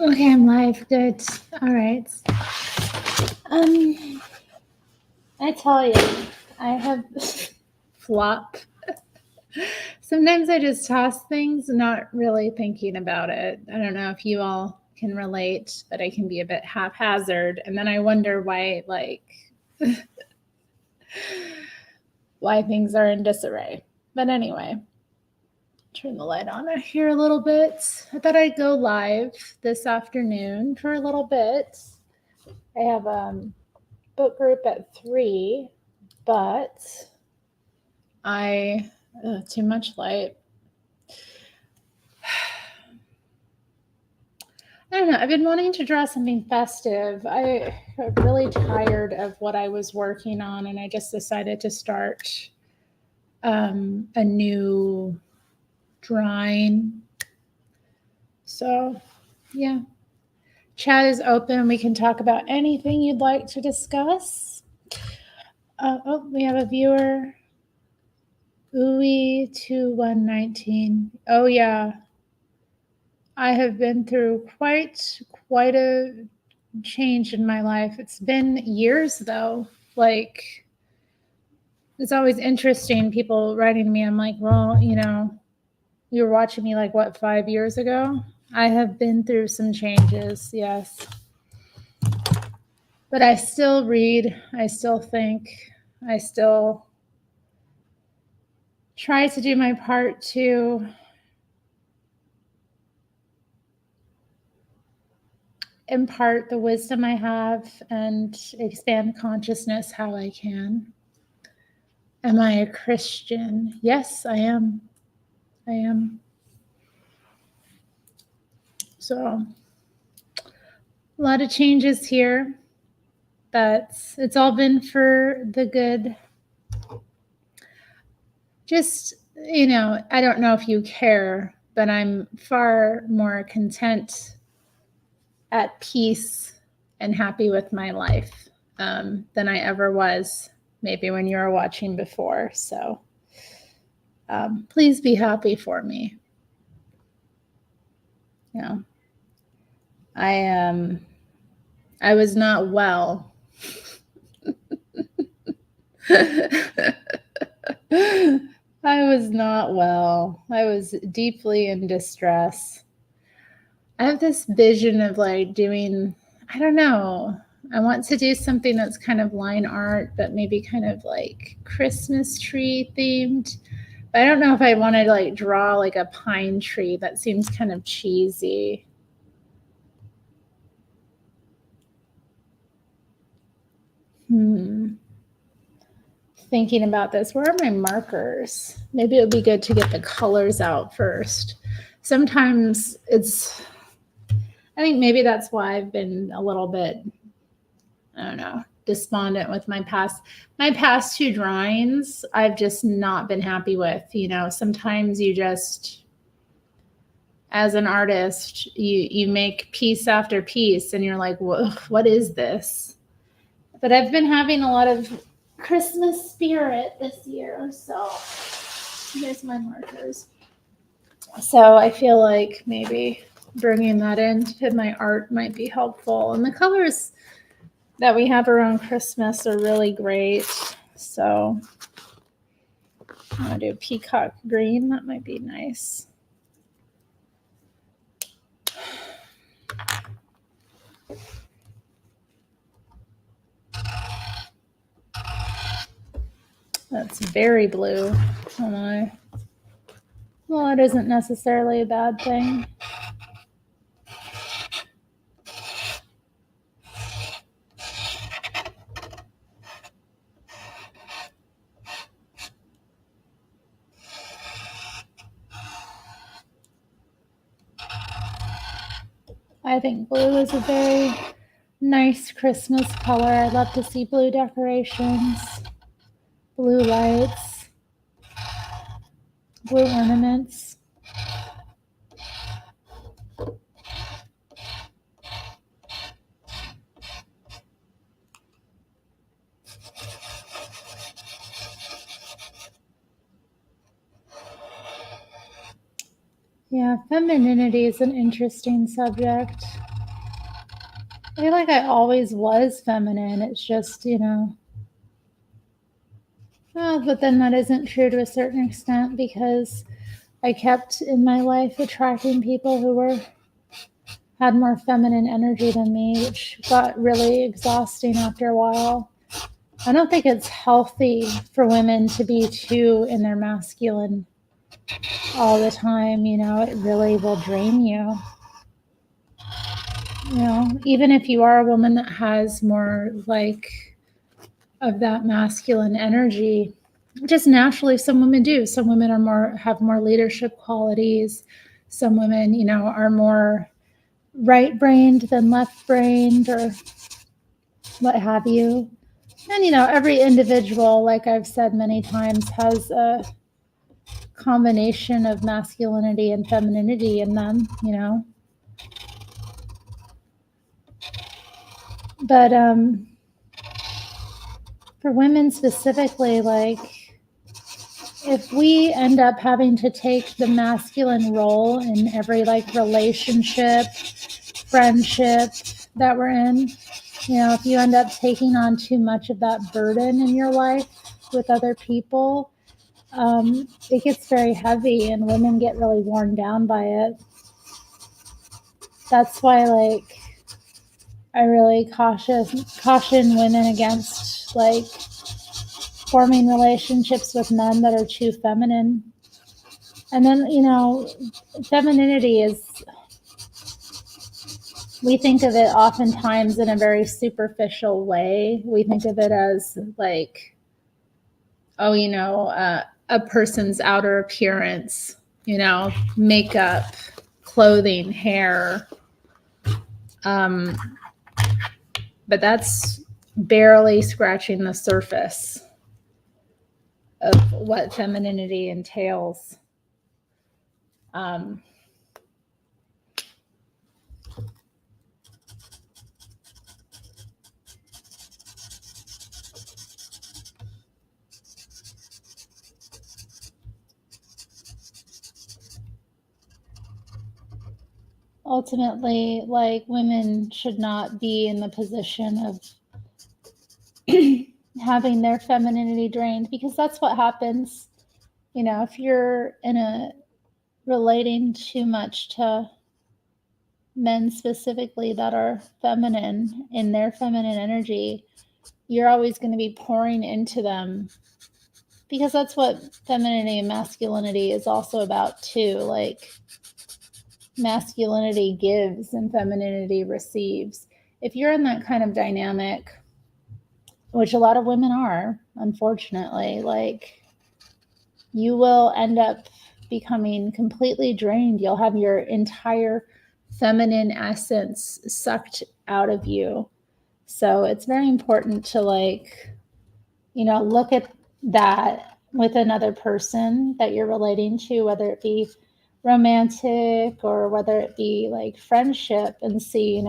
Okay, I'm live. Good. All right. I tell you, I have flop. Sometimes I just toss things, not really thinking about it. I don't know if you all can relate, but I can be a bit haphazard, and then I wonder why, why things are in disarray. But anyway, turn the light on here a little bit. I thought I'd go live this afternoon for a little bit. I have book group at 3, but too much light. I don't know. I've been wanting to draw something festive. I'm really tired of what I was working on, and I just decided to start a new drawing. So, yeah. Chat is open. We can talk about anything you'd like to discuss. We have a viewer. Ooey2119. Oh, yeah. I have been through quite a change in my life. It's been years though. Like, it's always interesting, people writing to me. I'm like, well, you were watching me like what, 5 years ago? I have been through some changes, yes. But I still read, I still think, I still try to do my part to impart the wisdom I have and expand consciousness how I can. Am I a Christian? Yes, I am. I am. So, a lot of changes here, but it's all been for the good. Just, I don't know if you care, but I'm far more content, at peace, and happy with my life than I ever was, maybe when you were watching before. So please be happy for me. I was not well. I was not well. I was deeply in distress. I have this vision of like doing, I don't know, I want to do something that's kind of line art, but maybe kind of like Christmas tree themed. But I don't know if I want to like draw like a pine tree. That seems kind of cheesy. Thinking about this. Where are my markers? Maybe it would be good to get the colors out first. Sometimes I think maybe that's why I've been a little bit, I don't know, despondent with my past 2 drawings. I've just not been happy with. Sometimes you just, as an artist, you make piece after piece and you're like, what is this? But I've been having a lot of Christmas spirit this year, so here's my markers. So I feel like maybe bringing that into my art might be helpful. And the colors that we have around Christmas are really great. So I'm going to do peacock green. That might be nice. That's very blue. Oh my. Well, it isn't necessarily a bad thing. I think blue is a very nice Christmas color. I love to see blue decorations, blue lights, blue ornaments. Yeah, femininity is an interesting subject. I feel like I always was feminine. It's just, but then that isn't true to a certain extent because I kept in my life attracting people who had more feminine energy than me, which got really exhausting after a while. I don't think it's healthy for women to be too in their masculine all the time. It really will drain you. Even if you are a woman that has more of that masculine energy, just naturally some women do. Some women have more leadership qualities. Some women, are more right-brained than left-brained or what have you. And, every individual, like I've said many times, has a combination of masculinity and femininity in them, But for women specifically, if we end up having to take the masculine role in every relationship, friendship that we're in, if you end up taking on too much of that burden in your life with other people, it gets very heavy and women get really worn down by it. That's why I really caution women against forming relationships with men that are too feminine. And then, femininity we think of it oftentimes in a very superficial way. We think of it as a person's outer appearance, makeup, clothing, hair. But that's barely scratching the surface of what femininity entails. Ultimately, women should not be in the position of having their femininity drained, because that's what happens. If you're relating too much to men specifically that are feminine in their feminine energy, you're always going to be pouring into them, because that's what femininity and masculinity is also about too. Masculinity gives and femininity receives. If you're in that kind of dynamic, which a lot of women are, unfortunately, you will end up becoming completely drained. You'll have your entire feminine essence sucked out of you. So it's very important to look at that with another person that you're relating to, whether it be romantic or whether it be friendship, and see,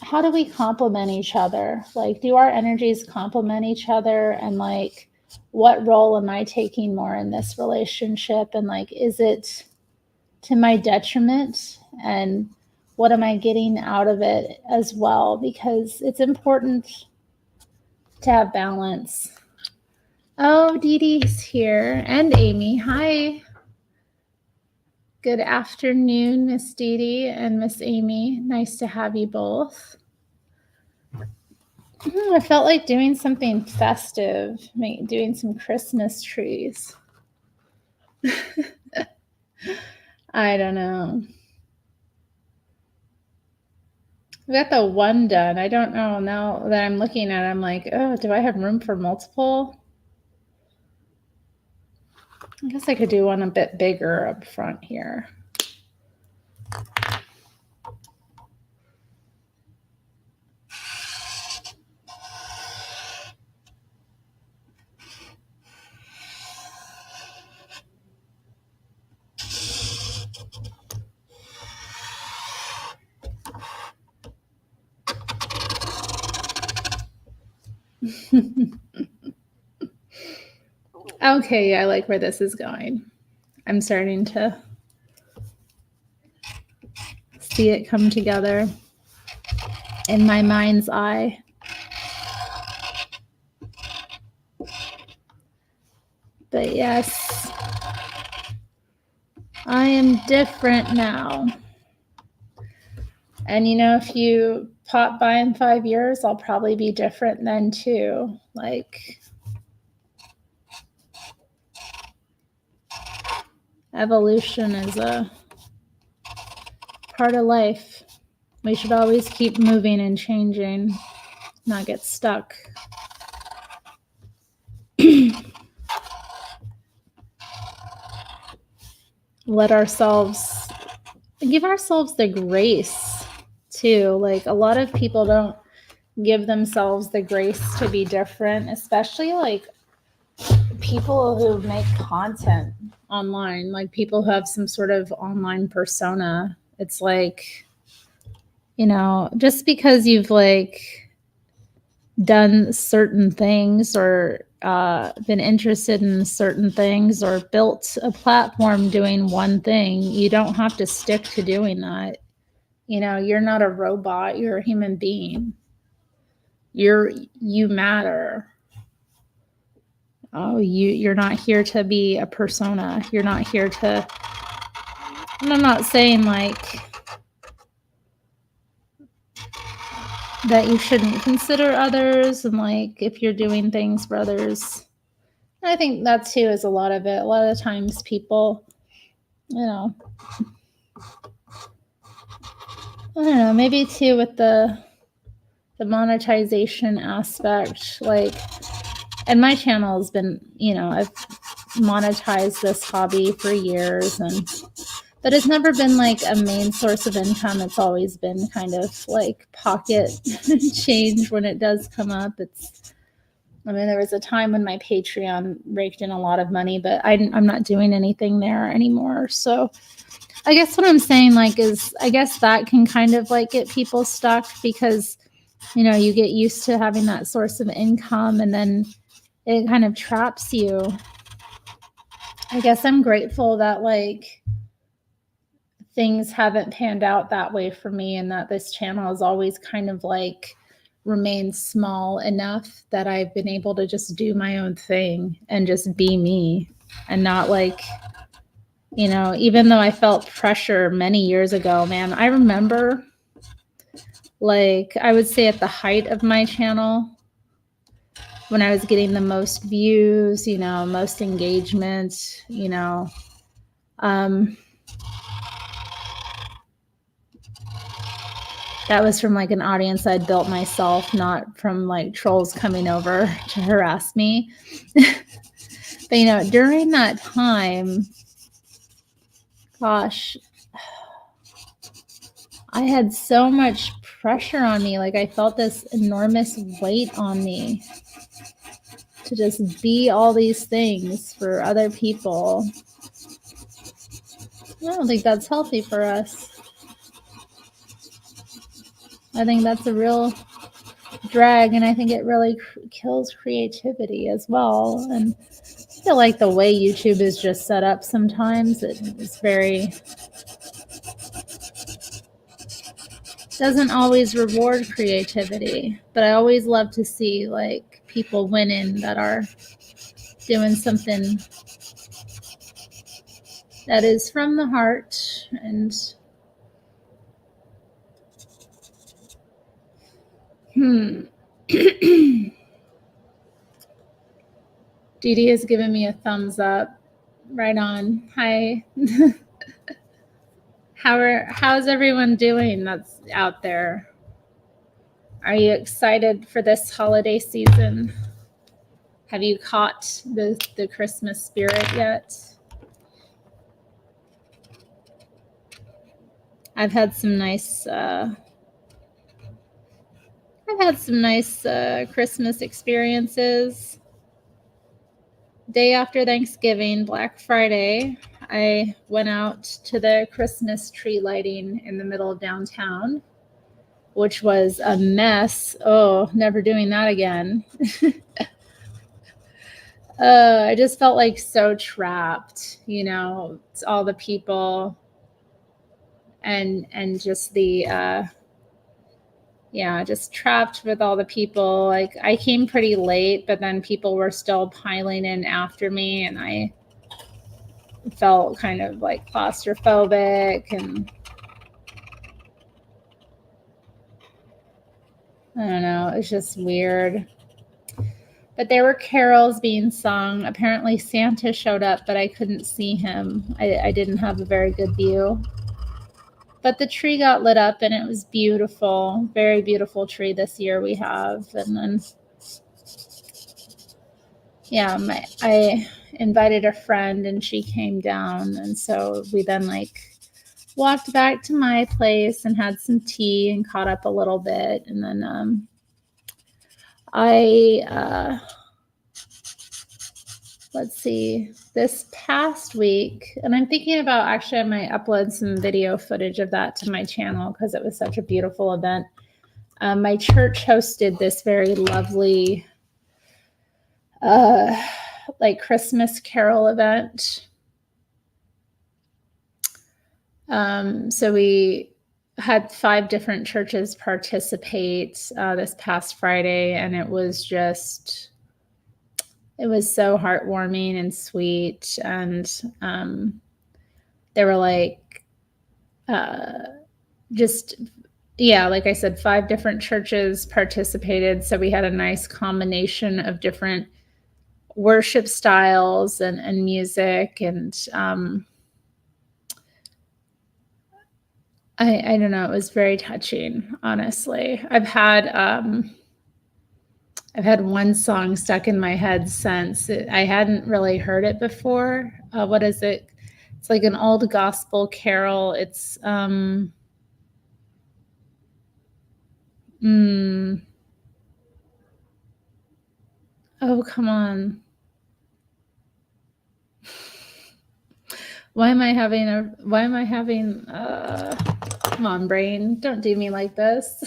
how do we complement each other? Do our energies complement each other? And what role am I taking more in this relationship? And is it to my detriment? And what am I getting out of it as well? Because it's important to have balance. Oh, Dee Dee's here, and Amy. Hi. Good afternoon, Miss Dee Dee and Miss Amy. Nice to have you both. I felt like doing something festive, doing some Christmas trees. I don't know. We got the one done. I don't know. Now that I'm looking at it, I'm like, oh, do I have room for multiple? I guess I could do one a bit bigger up front here. Okay, I like where this is going. I'm starting to see it come together. in my mind's eye. But yes, I am different now. And if you pop by in 5 years, I'll probably be different then too. Like, evolution is a part of life. We should always keep moving and changing, not get stuck. Give ourselves the grace too. Like, a lot of people don't give themselves the grace to be different, especially like people who make content online, like people who have some sort of online persona. It's like, just because you've like done certain things or been interested in certain things or built a platform doing one thing, you don't have to stick to doing that. You're not a robot, you're a human being. You matter. You're not here to be a persona. You're not here to, and I'm not saying like that you shouldn't consider others and like if you're doing things for others. I think that too is a lot of it. A lot of the times people, I don't know, maybe too with the monetization aspect, like, and my channel has been, I've monetized this hobby for years, but it's never been like a main source of income. It's always been kind of like pocket change when it does come up. There was a time when my Patreon raked in a lot of money, but I'm not doing anything there anymore. So I guess what I'm saying like is I guess that can kind of like get people stuck because, you get used to having that source of income and then it kind of traps you. I guess I'm grateful that like things haven't panned out that way for me and that this channel has always kind of like remained small enough that I've been able to just do my own thing and just be me and not like, even though I felt pressure many years ago, man, I remember like I would say at the height of my channel when I was getting the most views, most engagement, that was from like an audience I'd built myself, not from like trolls coming over to harass me. But during that time, gosh, I had so much pressure on me. Like I felt this enormous weight on me to just be all these things for other people. I don't think that's healthy for us. I think that's a real drag, and I think it really kills creativity as well. And I feel like the way YouTube is just set up sometimes, it's very, doesn't always reward creativity, but I always love to see like people winning that are doing something that is from the heart. And Didi has given me a thumbs up. Right on. Hi. How's everyone doing that's out there? Are you excited for this holiday season? Have you caught the Christmas spirit yet? I've had some nice Christmas experiences. Day after Thanksgiving, Black Friday, I went out to the Christmas tree lighting in the middle of downtown, which was a mess. Oh, never doing that again. I just felt like so trapped, it's all the people and just the yeah, just trapped with all the people. Like I came pretty late, but then people were still piling in after me, and I felt kind of like claustrophobic, and I don't know, it's just weird. But there were carols being sung. Apparently Santa showed up, but I couldn't see him. I didn't have a very good view. But the tree got lit up and it was beautiful. Very beautiful tree this year we have. And then, yeah, I invited a friend and she came down. And so we then like walked back to my place and had some tea and caught up a little bit. And then let's see, this past week, and I'm thinking about actually I might upload some video footage of that to my channel because it was such a beautiful event. My church hosted this very lovely like Christmas carol event. So we had 5 different churches participate this past Friday, and it was so heartwarming and sweet. And they were like, like I said, 5 different churches participated. So we had a nice combination of different worship styles and music. And I don't know, it was very touching, honestly. I've had one song stuck in my head since. I hadn't really heard it before. What is it? It's like an old gospel carol. It's oh, come on. Why am I having come on, brain, don't do me like this.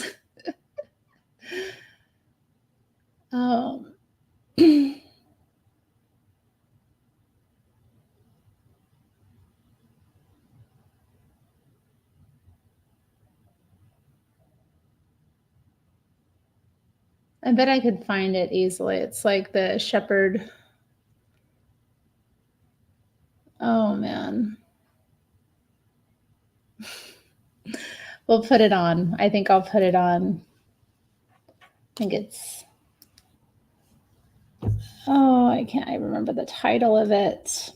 Oh. I bet I could find it easily. It's like the shepherd. Oh man. We'll put it on. I think I'll put it on. I think it's, oh, I remember the title of it.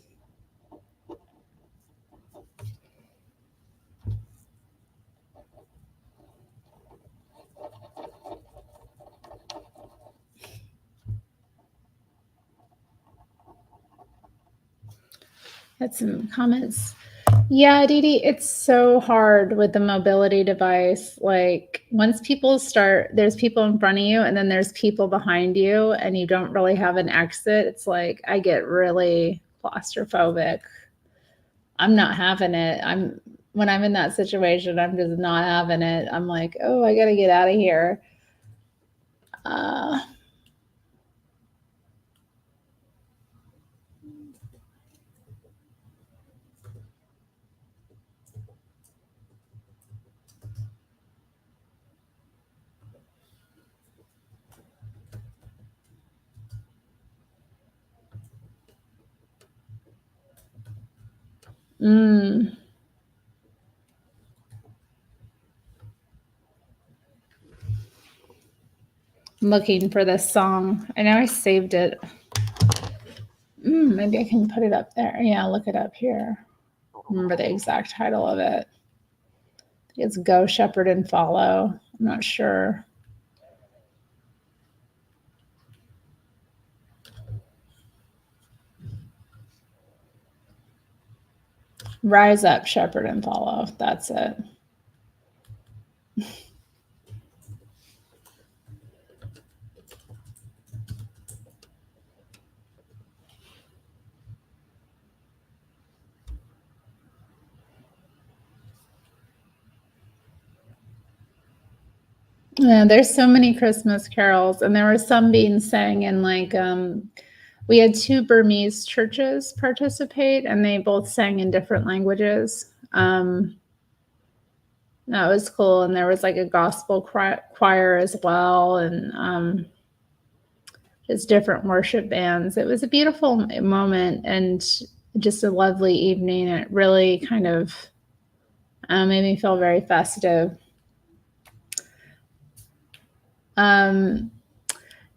Had some comments. Yeah, Dee Dee, it's so hard with the mobility device. Like once people start, there's people in front of you and then there's people behind you and you don't really have an exit. It's like I get really claustrophobic. I'm not having it. When I'm in that situation, I'm just not having it. I'm like, oh, I gotta get out of here. I'm looking for this song. I know I saved it. Maybe I can put it up there. Yeah, look it up here. Remember the exact title of it. It's Go Shepherd and Follow. I'm not sure. Rise Up, Shepherd and Follow. That's it. Yeah, there's so many Christmas carols, and there were some being sang in like we had 2 Burmese churches participate, and they both sang in different languages. That was cool. And there was like a gospel choir as well, and just different worship bands. It was a beautiful moment and just a lovely evening. It really kind of made me feel very festive.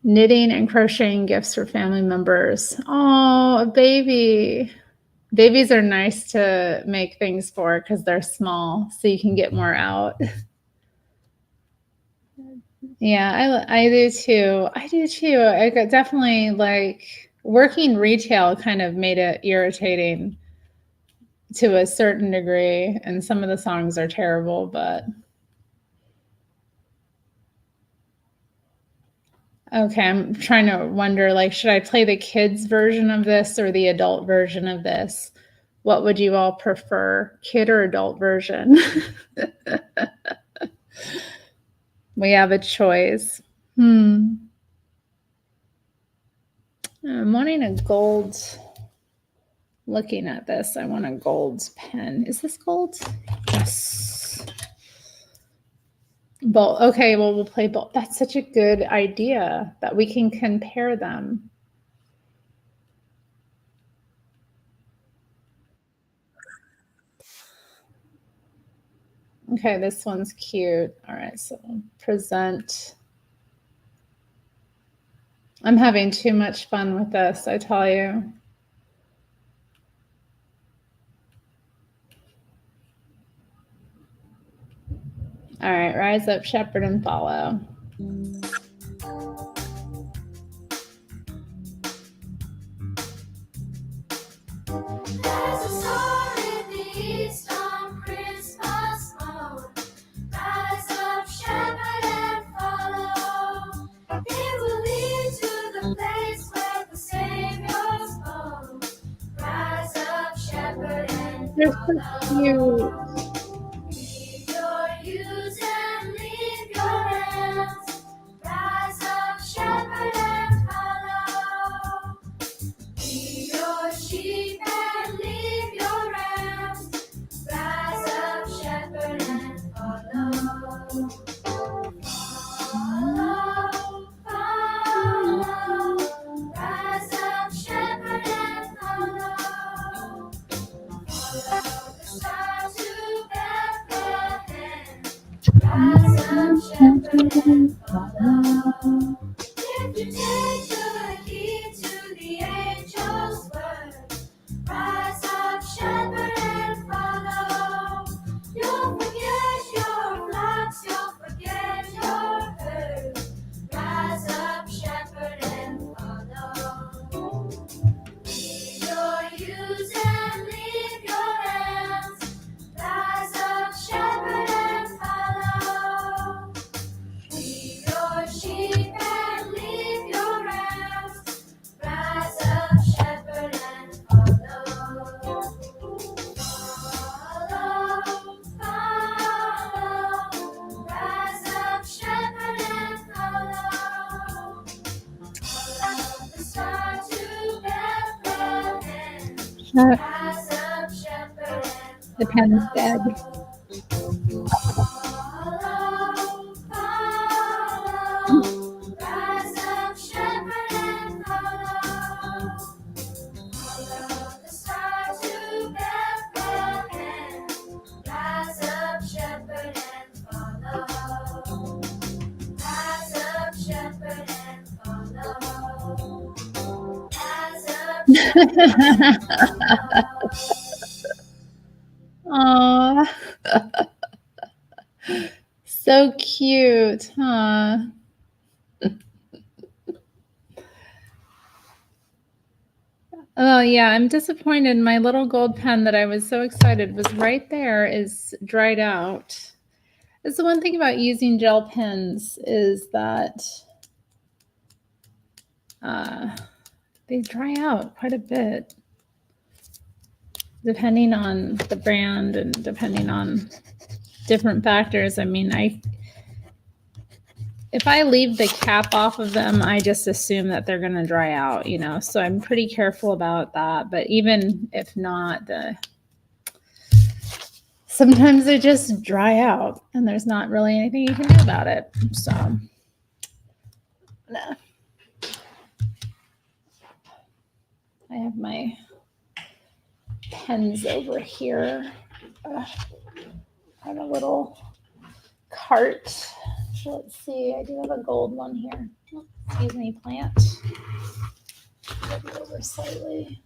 Knitting and crocheting gifts for family members. Oh, a baby. Babies are nice to make things for because they're small, so you can get more out. Yeah, I do too. I do too. I got definitely like working retail kind of made it irritating to a certain degree, and some of the songs are terrible, but okay, I'm trying to wonder, like, should I play the kids version of this or the adult version of this? What would you all prefer, kid or adult version? We have a choice. I'm wanting a gold. Looking at this, I want a gold pen. Is this gold? Yes. Bolt. Okay, well, we'll play bolt. That's such a good idea that we can compare them. Okay, this one's cute. All right, so present. I'm having too much fun with this, I tell you. All right, rise up, shepherd, and follow. There's a star in the east on Christmas morn. Rise up, shepherd, and follow. It will lead to the place where the Savior's born. Rise up, shepherd, and They're so cute. leave your ewes and leave your lambs. Rise up, shepherd, and follow. Leave your sheep and leave your rams. Rise up, shepherd, and follow. Follow, follow. Rise up, shepherd, and follow. Follow the star to Bethlehem. Rise up, shepherd, and follow. If you take good heed to the angel's word, rise up, shepherd, and follow. You'll forget your flocks, you'll forget your herd. Rise up, shepherd, and follow. Leave your ewes and leave your lambs. Rise up, shepherd, and follow. Leave your sheep and leave your rams. Rise up, shepherd, and follow. Follow, follow. Rise up, shepherd, and follow. Follow the star to Bethlehem. Rise up, shepherd, and The pen's dead. follow, follow. Rise up, shepherd, and follow. Follow the star to Bethlehem. Rise up, shepherd, and follow. Rise up, shepherd, and follow. Rise up, shepherd, and follow. Aw. So cute, huh? Oh, yeah, I'm disappointed. My little gold pen that I was so excited was right there is dried out. That's the one thing about using gel pens is that they dry out quite a bit, depending on the brand and depending on different factors. I mean, if I leave the cap off of them, I just assume that they're going to dry out, you know, so I'm pretty careful about that. But even if not, sometimes they just dry out and there's not really anything you can do about it. So, no. I have my pens over here. I have a little cart. Let's see, I do have a gold one here. Oh, excuse me, plant. Move it over slightly.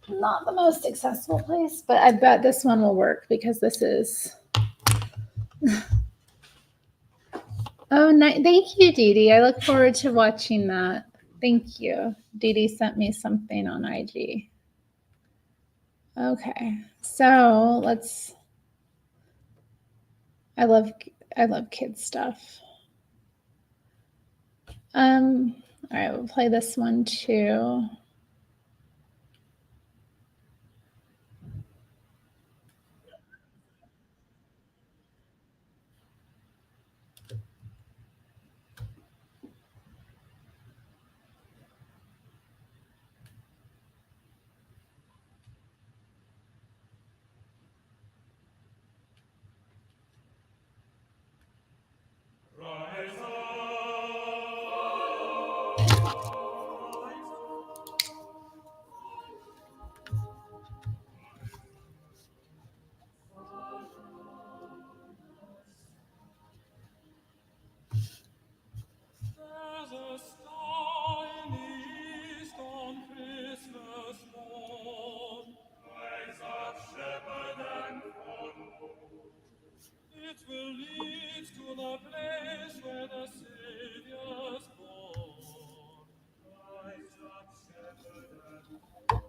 Not the most accessible place, but I bet this one will work because this is. Oh, thank you, Dee Dee. I look forward to watching that. Thank you. Dee Dee sent me something on IG. Okay, so let's. I love kids stuff. All right, we'll play this one too. There's a star in the east on Christmas morn. Rise up, shepherd, and follow. It will lead to the place where the Saviour's born. Rise up, shepherd, and follow.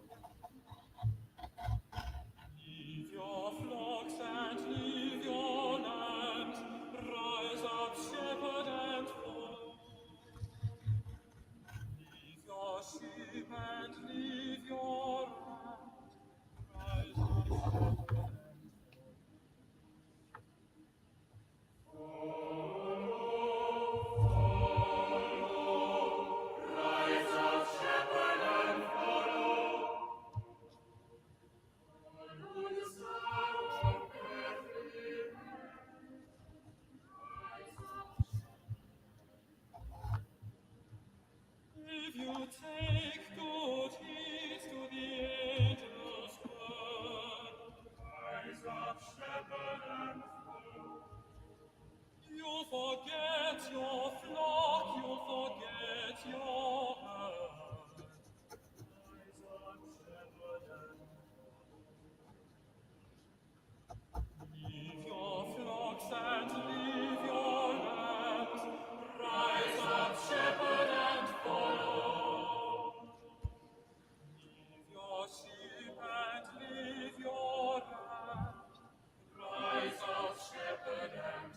Leave your flocks and leave your lambs. Rise up, shepherd, and follow. Leave your sheep and leave your rams. Rise up, shepherd, and rise up, shepherd, and follow. Follow the star of Bethlehem. Rise up, if you take good heed to the angel's word, rise up, shepherd, and follow. You'll forget your flock, you'll forget your herd. Rise up, shepherd, and leave your flocks and leave your lambs. Rise up, shepherd, and follow. Leave your sheep and leave your lambs. Rise up, shepherd, and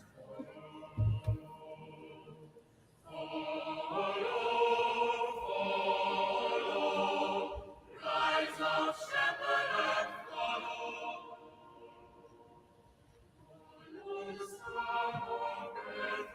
rise up, shepherd, and follow. Follow the star of Bethlehem.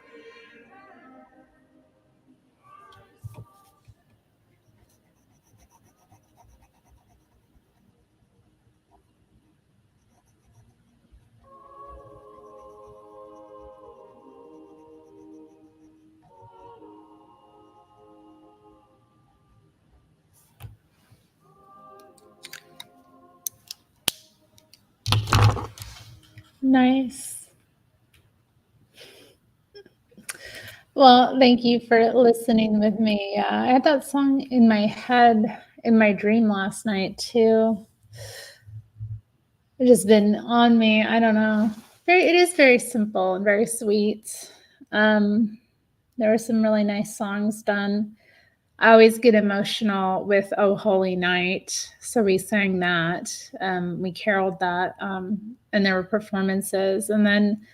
Nice. Well, thank you for listening with me. I had that song in my head in my dream last night too. It's just been on me. I don't know. It is very simple and very sweet. There were some really nice songs done. I always get emotional with "Oh Holy Night," so we sang that. We caroled that, and there were performances. And then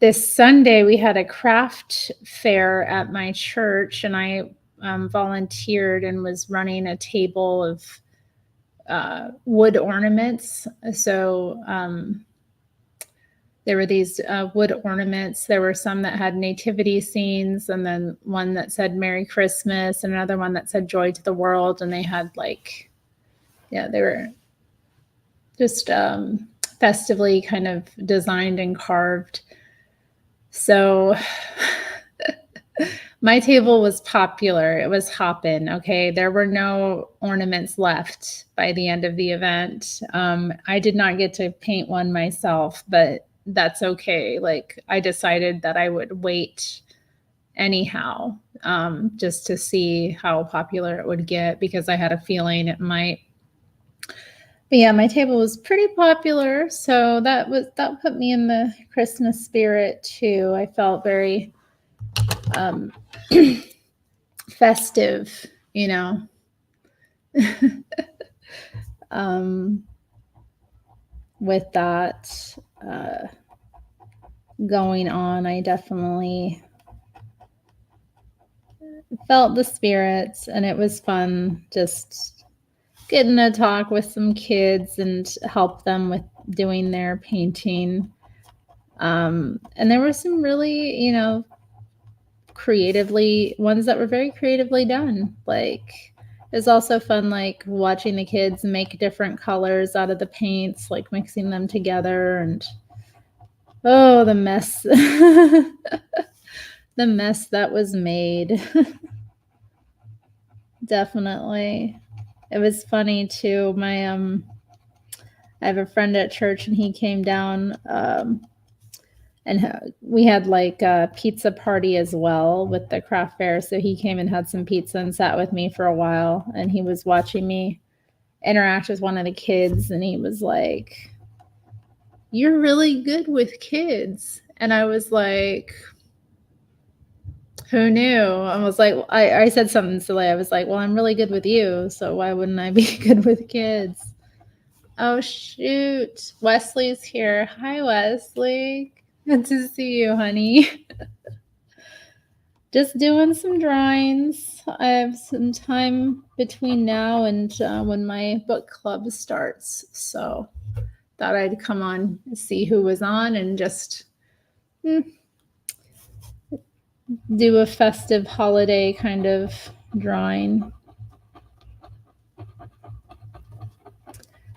this Sunday we had a craft fair at my church, and I volunteered and was running a table of wood ornaments. So there were these wood ornaments. There were some that had nativity scenes, and then one that said Merry Christmas, and another one that said Joy to the World. And they had they were just festively kind of designed and carved. So my table was popular. It was hopping. Okay. There were no ornaments left by the end of the event. I did not get to paint one myself, but that's okay. Like, I decided that I would wait anyhow, just to see how popular it would get, because I had a feeling it might. But yeah, my table was pretty popular, so that put me in the Christmas spirit too. I felt very festive, you know. With that going on, I definitely felt the spirits, and it was fun just getting to talk with some kids and help them with doing their painting. And there were some really, you know, creatively ones that were very creatively done. Like, it was also fun, like watching the kids make different colors out of the paints, like mixing them together, and oh, the mess, the mess that was made. Definitely. It was funny too. I have a friend at church, and he came down, and we had like a pizza party as well with the craft fair. So he came and had some pizza and sat with me for a while, and he was watching me interact with one of the kids, and he was like, "You're really good with kids." And I was like, who knew? I was like, I said something silly. I was like, well, I'm really good with you, so why wouldn't I be good with kids? Oh, shoot. Wesley's here. Hi, Wesley. Good to see you, honey. Just doing some drawings. I have some time between now and when my book club starts. So thought I'd come on, see who was on, and just do a festive holiday kind of drawing.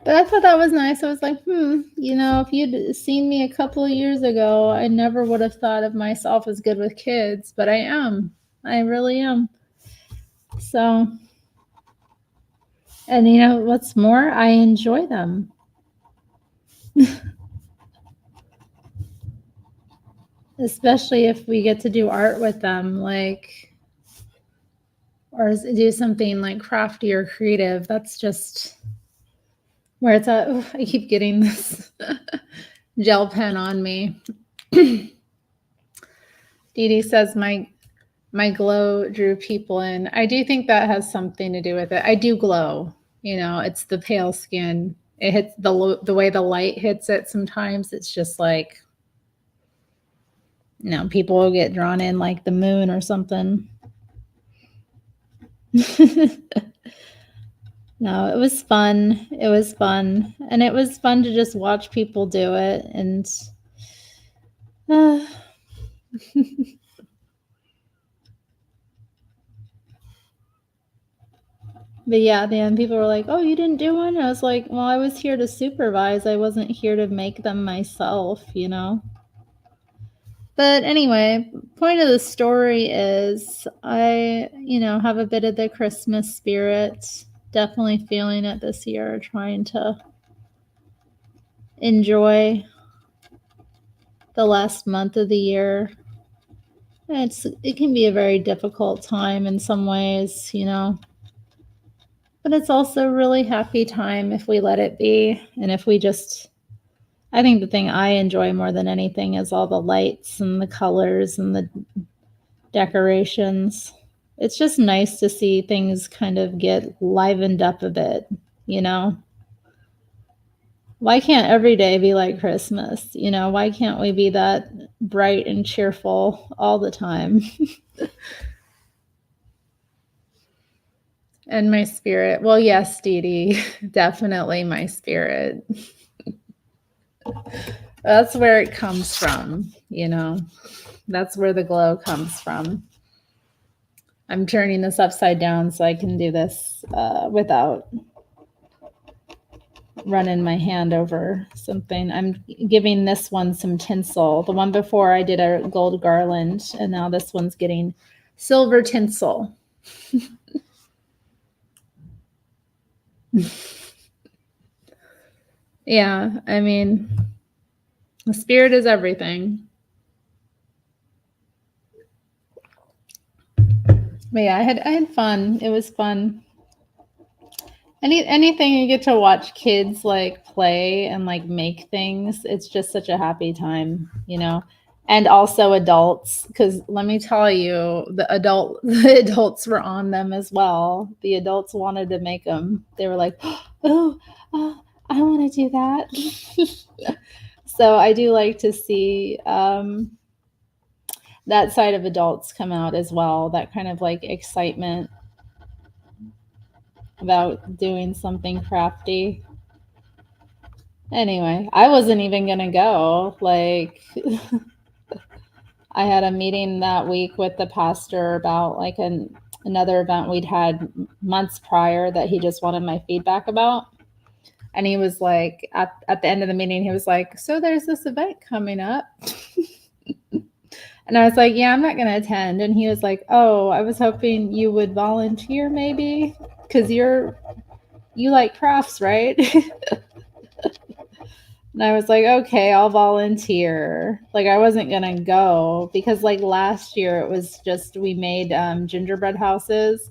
But I thought that was nice. I was like, you know, if you'd seen me a couple of years ago, I never would have thought of myself as good with kids, but I am. I really am. So, and you know what's more? I enjoy them. Especially if we get to do art with them, like, or do something like crafty or creative. That's just where it's at. Oof, I keep getting this gel pen on me. Dee Dee says my glow drew people in. I do think that has something to do with it. I do glow. You know, it's the pale skin. It hits the way the light hits it. Sometimes it's just like, you know, people will get drawn in like the moon or something. No, it was fun. It was fun. And it was fun to just watch people do it. And but yeah, then people were like, oh, you didn't do one? I was like, well, I was here to supervise. I wasn't here to make them myself, you know? But anyway, point of the story is I, you know, have a bit of the Christmas spirit. Definitely feeling it this year, trying to enjoy the last month of the year. It can be a very difficult time in some ways, you know. But it's also a really happy time if we let it be. And if we just, I think the thing I enjoy more than anything is all the lights and the colors and the decorations. It's just nice to see things kind of get livened up a bit, you know? Why can't every day be like Christmas? You know, why can't we be that bright and cheerful all the time? And my spirit. Well, yes, Dee Dee, definitely my spirit. That's where it comes from, you know. That's where the glow comes from. I'm turning this upside down so I can do this without running my hand over something. I'm giving this one some tinsel. The one before I did a gold garland, and now this one's getting silver tinsel. Yeah, I mean, the spirit is everything. But yeah, I had fun. It was fun. Anything you get to watch kids like play and like make things, it's just such a happy time, you know. And also adults, because let me tell you, the adults were on them as well. The adults wanted to make them. They were like, oh, I want to do that. So I do like to see that side of adults come out as well. That kind of like excitement about doing something crafty. Anyway, I wasn't even gonna go. Like, I had a meeting that week with the pastor about like another event we'd had months prior that he just wanted my feedback about. And he was like, at the end of the meeting, he was like, so there's this event coming up. And I was like, yeah, I'm not going to attend. And he was like, oh, I was hoping you would volunteer maybe because you like crafts, right? And I was like, okay, I'll volunteer. Like, I wasn't going to go because like last year it was just, we made gingerbread houses,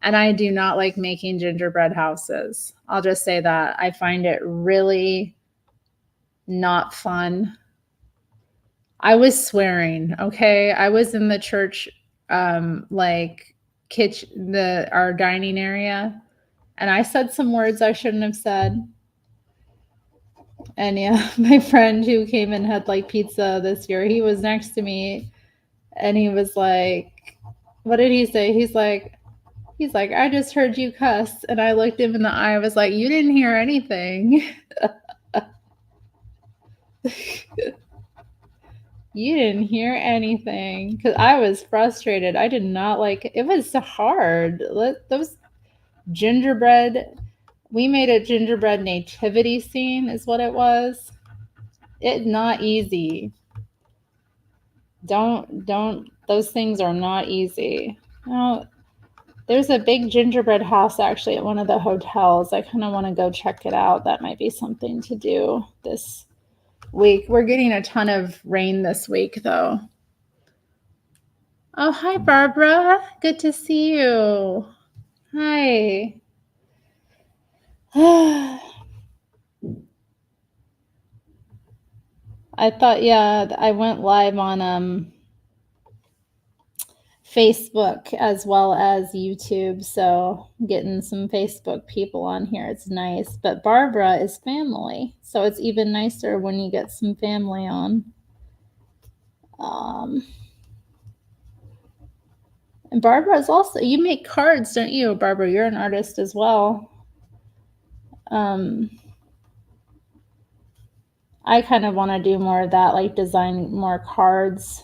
and I do not like making gingerbread houses. I'll just say that. I find it really not fun. I was swearing, okay? I was in the church, like kitchen, our dining area, and I said some words I shouldn't have said. And yeah, my friend who came and had like pizza this year, he was next to me, and he was like, what did he say? He's like, I just heard you cuss. And I looked him in the eye. I was like, you didn't hear anything. You didn't hear anything, because I was frustrated. I did not like it. Was hard. Those gingerbread, we made a gingerbread nativity scene is what it was. It's not easy. Don't those things are not easy. No, there's a big gingerbread house actually at one of the hotels. I kind of want to go check it out. That might be something to do this week. We're getting a ton of rain this week though. Oh, hi Barbara. Good to see you. Hi. I thought, yeah, I went live on Facebook as well as YouTube, so getting some Facebook people on here, it's nice. But Barbara is family, so it's even nicer when you get some family on. And Barbara is also, you make cards, don't you, Barbara? You're an artist as well. I kind of want to do more of that, like design more cards.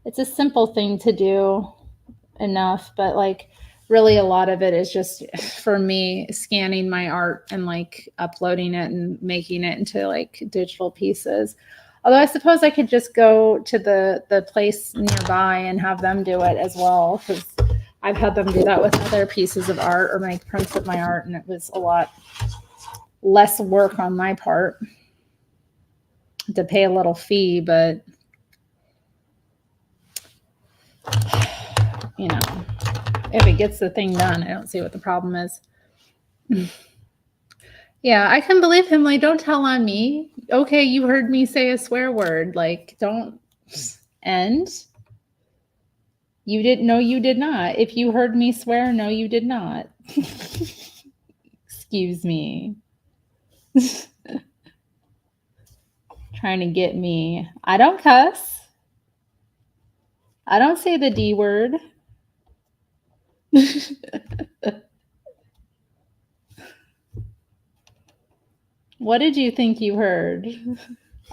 It's a simple thing to do enough, but like really a lot of it is just for me scanning my art and like uploading it and making it into like digital pieces. Although I suppose I could just go to the place nearby and have them do it as well, because I've had them do that with other pieces of art or make prints of my art, and it was a lot less work on my part to pay a little fee, but you know, if it gets the thing done, I don't see what the problem is. Yeah, I can believe him. Like, don't tell on me. Okay, you heard me say a swear word. Like, don't end. You didn't know you did not. If you heard me swear, no, you did not. Excuse me. Trying to get me. I don't cuss. I don't say the D word. What did you think you heard?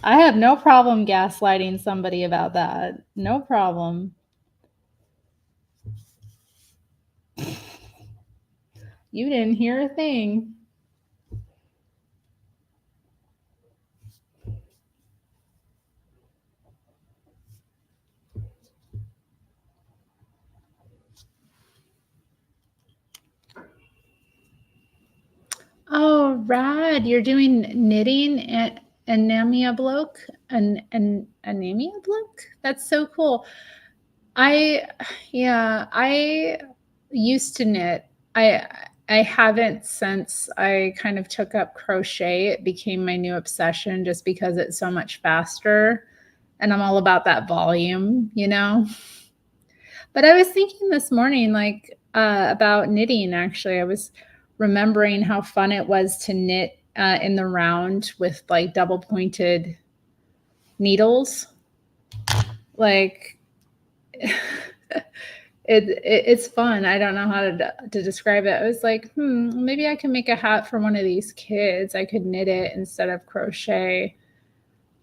I have no problem gaslighting somebody about that. No problem. You didn't hear a thing. rad. You're doing knitting and anemia bloke and anemia bloke. That's so cool. I used to knit. I haven't since I kind of took up crochet. It became my new obsession just because it's so much faster and I'm all about that volume, you know. But I was thinking this morning like about knitting actually. I was remembering how fun it was to knit in the round with like double pointed needles. Like it's fun. I don't know how to describe it. I was like, maybe I can make a hat for one of these kids. I could knit it instead of crochet.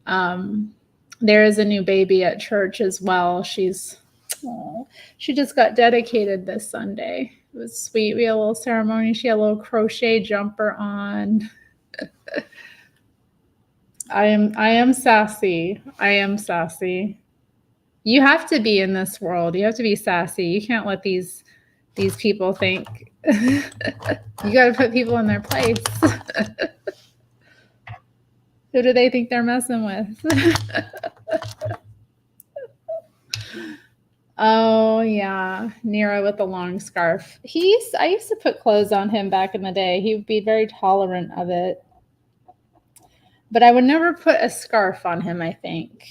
There is a new baby at church as well. She just got dedicated this Sunday. It was sweet. We had a little ceremony. She had a little crochet jumper on. I am sassy. I am sassy. You have to be in this world. You have to be sassy. You can't let these people think. You got to put people in their place. Who do they think they're messing with? Oh yeah, Nero with the long scarf. I used to put clothes on him back in the day. He would be very tolerant of it. But I would never put a scarf on him, I think.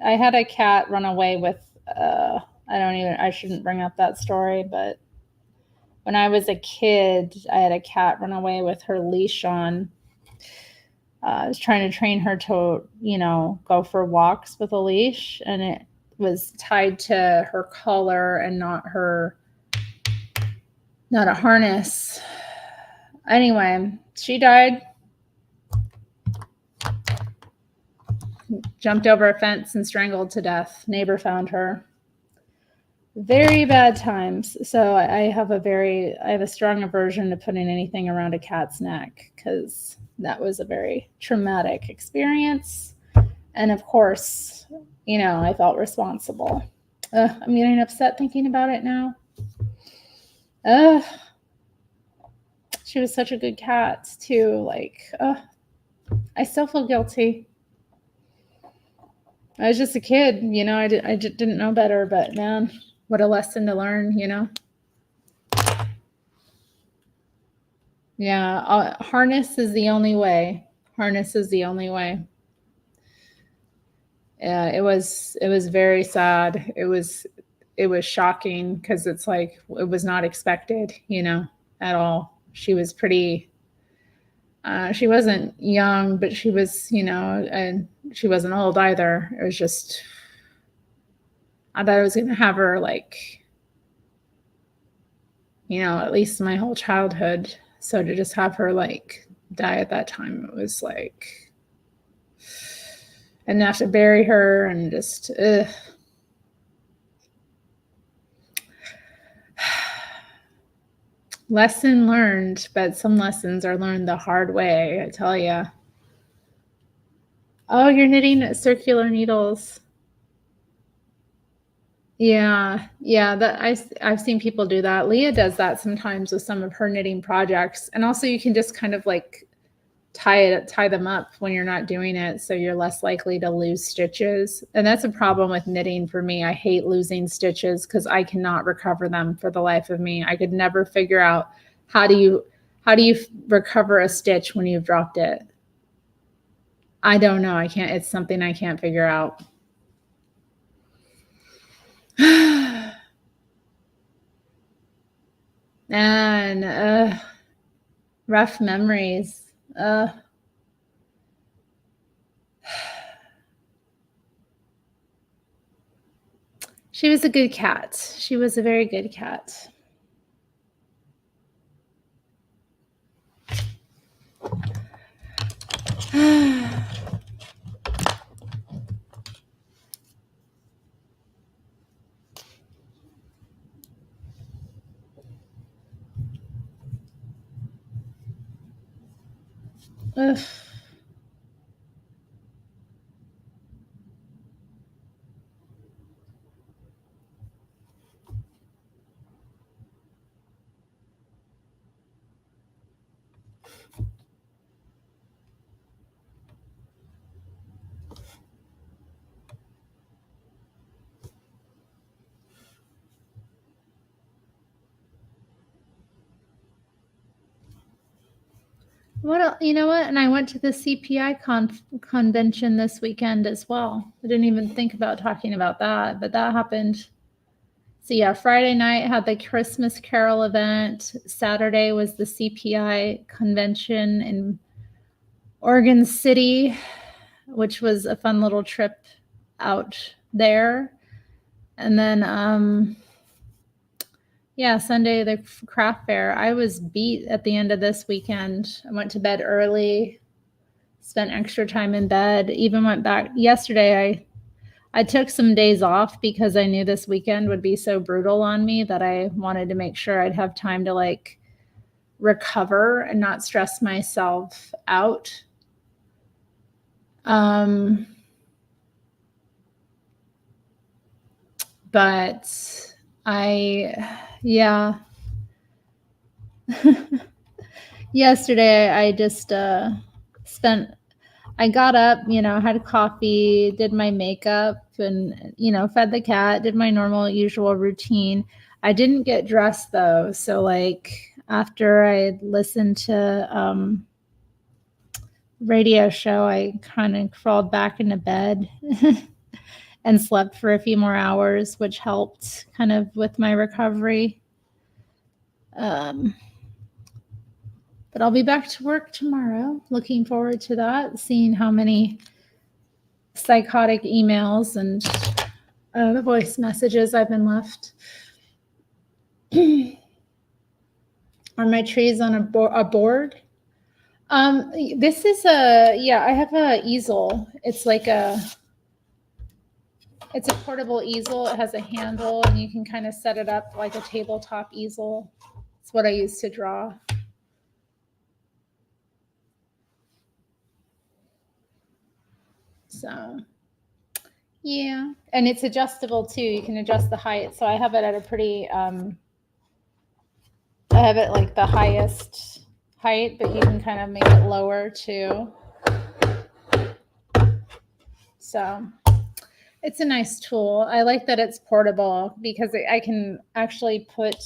I had a cat run away with I shouldn't bring up that story, but when I was a kid, I had a cat run away with her leash on. I was trying to train her to, go for walks with a leash, and it was tied to her collar and not a harness. Anyway, she died. Jumped over a fence and strangled to death. Neighbor found her. Very bad times. So I have a strong aversion to putting anything around a cat's neck because that was a very traumatic experience. And of course, I felt responsible. I'm getting upset thinking about it now. She was such a good cat too. I still feel guilty. I was just a kid, I just didn't know better, but man, what a lesson to learn, Yeah, harness is the only way. Harness is the only way. Yeah, it was very sad. It was shocking because it's like it was not expected, at all. She was pretty she wasn't young, but she was, and she wasn't old either. It was just, I thought I was going to have her at least my whole childhood. So to just have her die at that time, it was and have to bury her and just, Lesson learned, but some lessons are learned the hard way, I tell you. Oh, you're knitting circular needles. Yeah, I've seen people do that. Leah does that sometimes with some of her knitting projects, and also you can just kind of tie them up when you're not doing it, so you're less likely to lose stitches. And that's a problem with knitting for me. I hate losing stitches because I cannot recover them for the life of me. I could never figure out how do you recover a stitch when you've dropped it. I don't know. It's something I can't figure out. And rough memories. She was a good cat. She was a very good cat. Ugh. You know what? And I went to the CPI convention this weekend as well. I didn't even think about talking about that, but that happened. So yeah, Friday night had the Christmas Carol event. Saturday was the CPI convention in Oregon City, which was a fun little trip out there. And then yeah, Sunday the craft fair. I was beat at the end of this weekend. I went to bed early, spent extra time in bed, even went back yesterday. I took some days off because I knew this weekend would be so brutal on me that I wanted to make sure I'd have time to like recover and not stress myself out. But yeah. Yesterday I just I got up, had coffee, did my makeup, and, fed the cat, did my normal usual routine. I didn't get dressed though. So like after I listened to radio show, I kind of crawled back into bed and slept for a few more hours, which helped kind of with my recovery. But I'll be back to work tomorrow. Looking forward to that, seeing how many psychotic emails and voice messages I've been left. Are my trees on a board? This is I have a easel. It's a portable easel. It has a handle and you can kind of set it up like a tabletop easel. It's what I use to draw. So, yeah. And it's adjustable too. You can adjust the height. So I have it at a pretty, I have it like the highest height, but you can kind of make it lower too. So it's a nice tool. I like that it's portable because I can actually put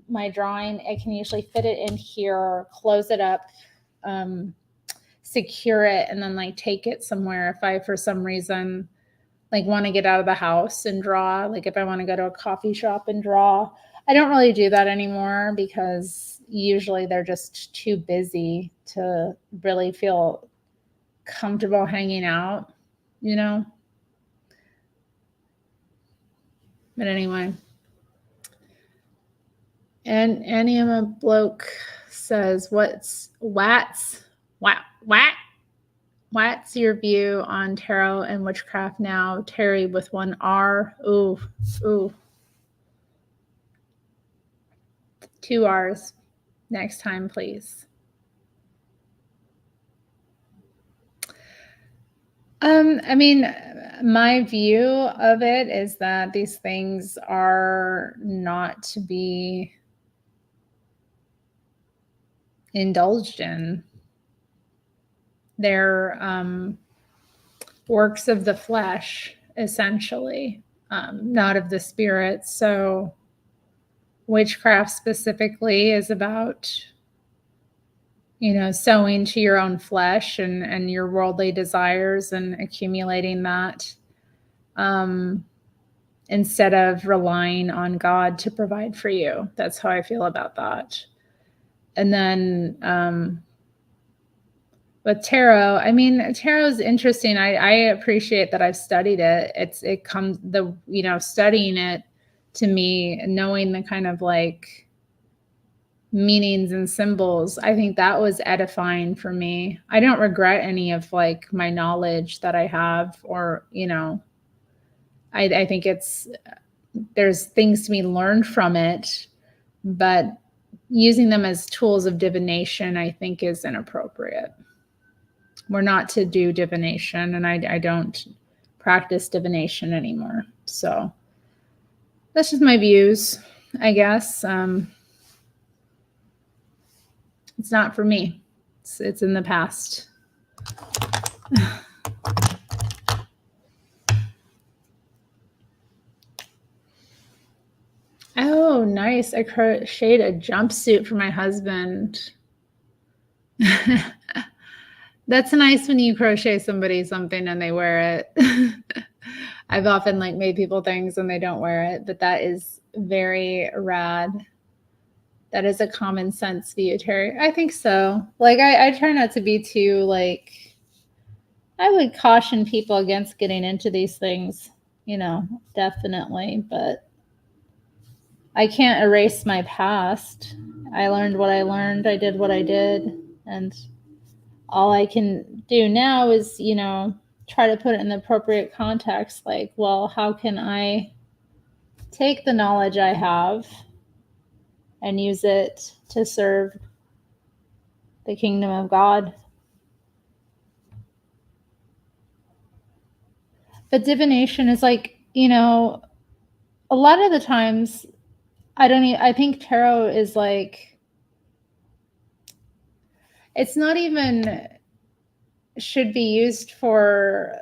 my drawing, I can usually fit it in here, close it up, secure it, and then like take it somewhere if I, for some reason, like want to get out of the house and draw. Like if I want to go to a coffee shop and draw. I don't really do that anymore because usually they're just too busy to really feel comfortable hanging out, But anyway. And Anima Bloke says, what's your view on tarot and witchcraft now? Terry with one R. Ooh. 2 R's. Next time, please. I mean, my view of it is that these things are not to be indulged in. They're works of the flesh, essentially, not of the spirit. So witchcraft specifically is about, sowing to your own flesh and your worldly desires and accumulating that instead of relying on God to provide for you. That's how I feel about that. And then with tarot, I mean, tarot is interesting. I appreciate that I've studied it. Studying it to me, knowing the kind of like meanings and symbols, I think that was edifying for me. I don't regret any of like my knowledge that I have, or, I think there's things to be learned from it, but using them as tools of divination, I think is inappropriate. We're not to do divination, and I don't practice divination anymore. So that's just my views, I guess. It's not for me. It's in the past. Oh, nice. I crocheted a jumpsuit for my husband. That's nice when you crochet somebody something and they wear it. I've often like made people things and they don't wear it, but that is very rad. That is a common sense view, Terry. I think so. Like I try not to be too like I would caution people against getting into these things, definitely, but I can't erase my past. I learned what I learned, I did what I did, and all I can do now is, try to put it in the appropriate context. Like, well, how can I take the knowledge I have and use it to serve the kingdom of God? But divination is like, a lot of the times I think tarot is like, it's not even should be used for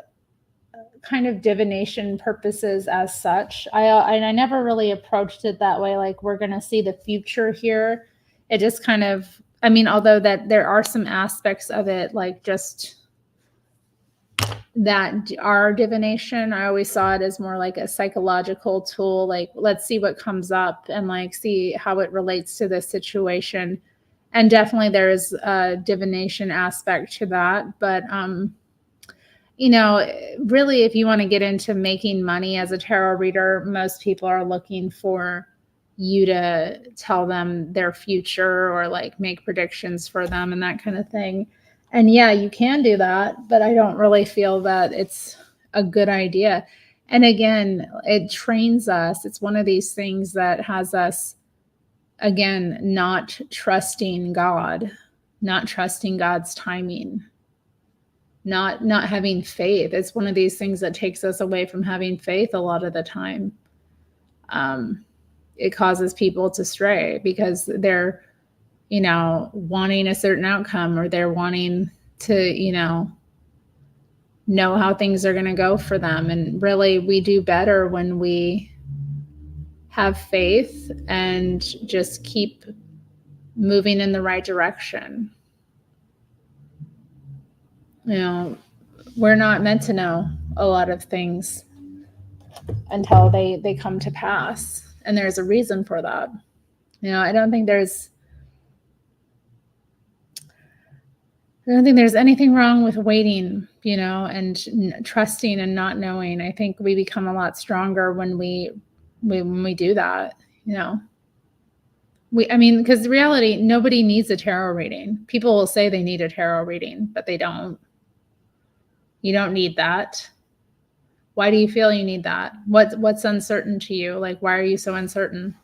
kind of divination purposes as such. I never really approached it that way. Like we're going to see the future here. It just kind of, although that there are some aspects of it, like just that are divination, I always saw it as more like a psychological tool. Like, let's see what comes up and like see how it relates to this situation. And definitely there's a divination aspect to that. But, really, if you want to get into making money as a tarot reader, most people are looking for you to tell them their future or like make predictions for them and that kind of thing. And yeah, you can do that, but I don't really feel that it's a good idea. And again, it trains us. It's one of these things that has us, again, not trusting God, not trusting God's timing, not having faith. It's one of these things that takes us away from having faith a lot of the time. It causes people to stray because they're, wanting a certain outcome, or they're wanting to, know how things are going to go for them. And really, we do better when we have faith and just keep moving in the right direction. We're not meant to know a lot of things until they come to pass. And there's a reason for that. I don't think there's anything wrong with waiting, and trusting and not knowing. I think we become a lot stronger when we do that, because the reality, nobody needs a tarot reading. People will say they need a tarot reading, but they don't. You don't need that. Why do you feel you need that? What's uncertain to you? Like, why are you so uncertain?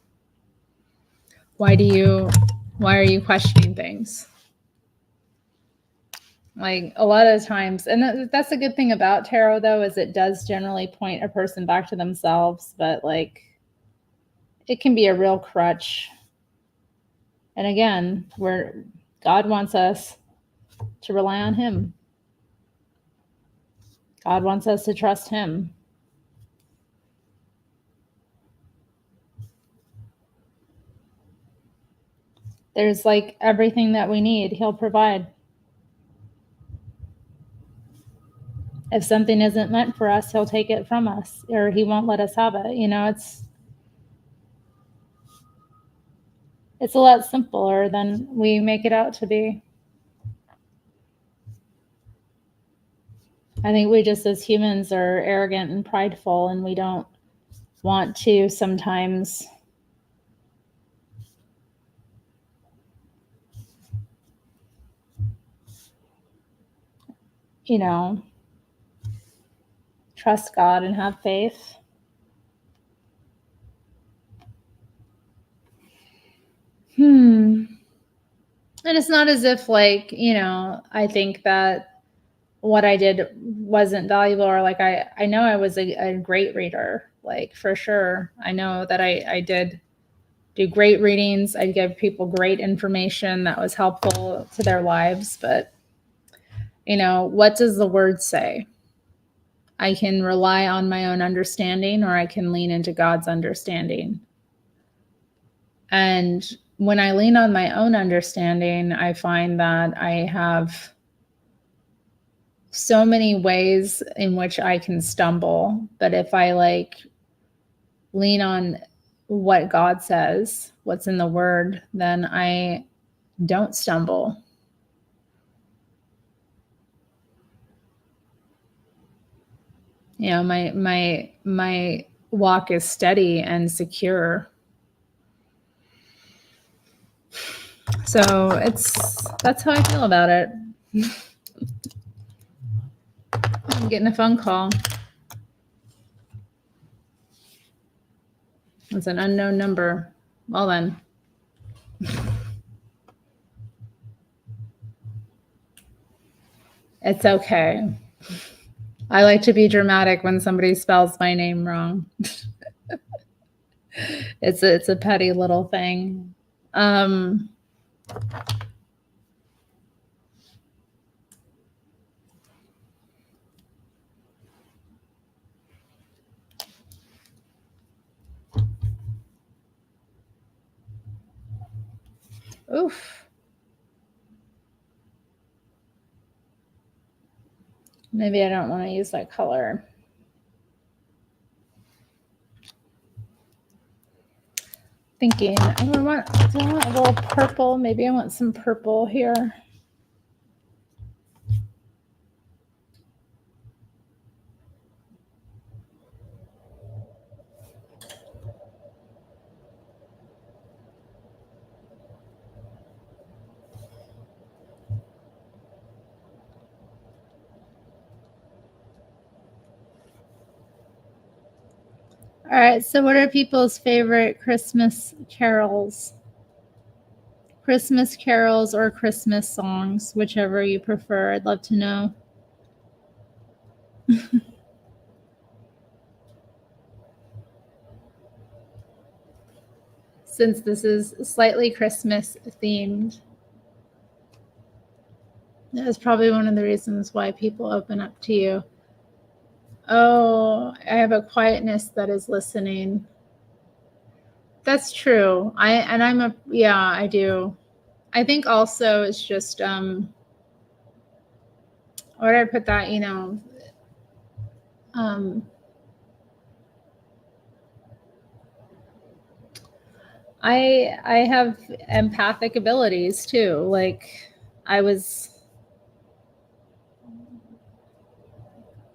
Why are you questioning things? Like a lot of times, and that's a good thing about tarot, though, is it does generally point a person back to themselves, but like it can be a real crutch. And again, where God wants us to rely on him. God wants us to trust him. There's like everything that we need, he'll provide. If something isn't meant for us, he'll take it from us, or he won't let us have it. It's a lot simpler than we make it out to be. I think we just as humans are arrogant and prideful, and we don't want to sometimes trust God and have faith. And it's not as if like, I think that what I did wasn't valuable, or like, I know I was a great reader, like for sure. I know that I did do great readings. I give people great information that was helpful to their lives. But, what does the word say? I can rely on my own understanding, or I can lean into God's understanding. And when I lean on my own understanding, I find that I have so many ways in which I can stumble. But if I like lean on what God says, what's in the word, then I don't stumble. You know, my walk is steady and secure. So that's how I feel about it. I'm getting a phone call. It's an unknown number. Well then. It's okay. I like to be dramatic when somebody spells my name wrong. It's a petty little thing. Oof. Maybe I don't want to use that color. Thinking, do I want a little purple? Maybe I want some purple here. All right, so what are people's favorite Christmas carols? Christmas carols or Christmas songs, whichever you prefer. I'd love to know. Since this is slightly Christmas themed, that is probably one of the reasons why people open up to you. Oh, I have a quietness that is listening. That's true. I do. I think also it's just where did I put that, I have empathic abilities too. Like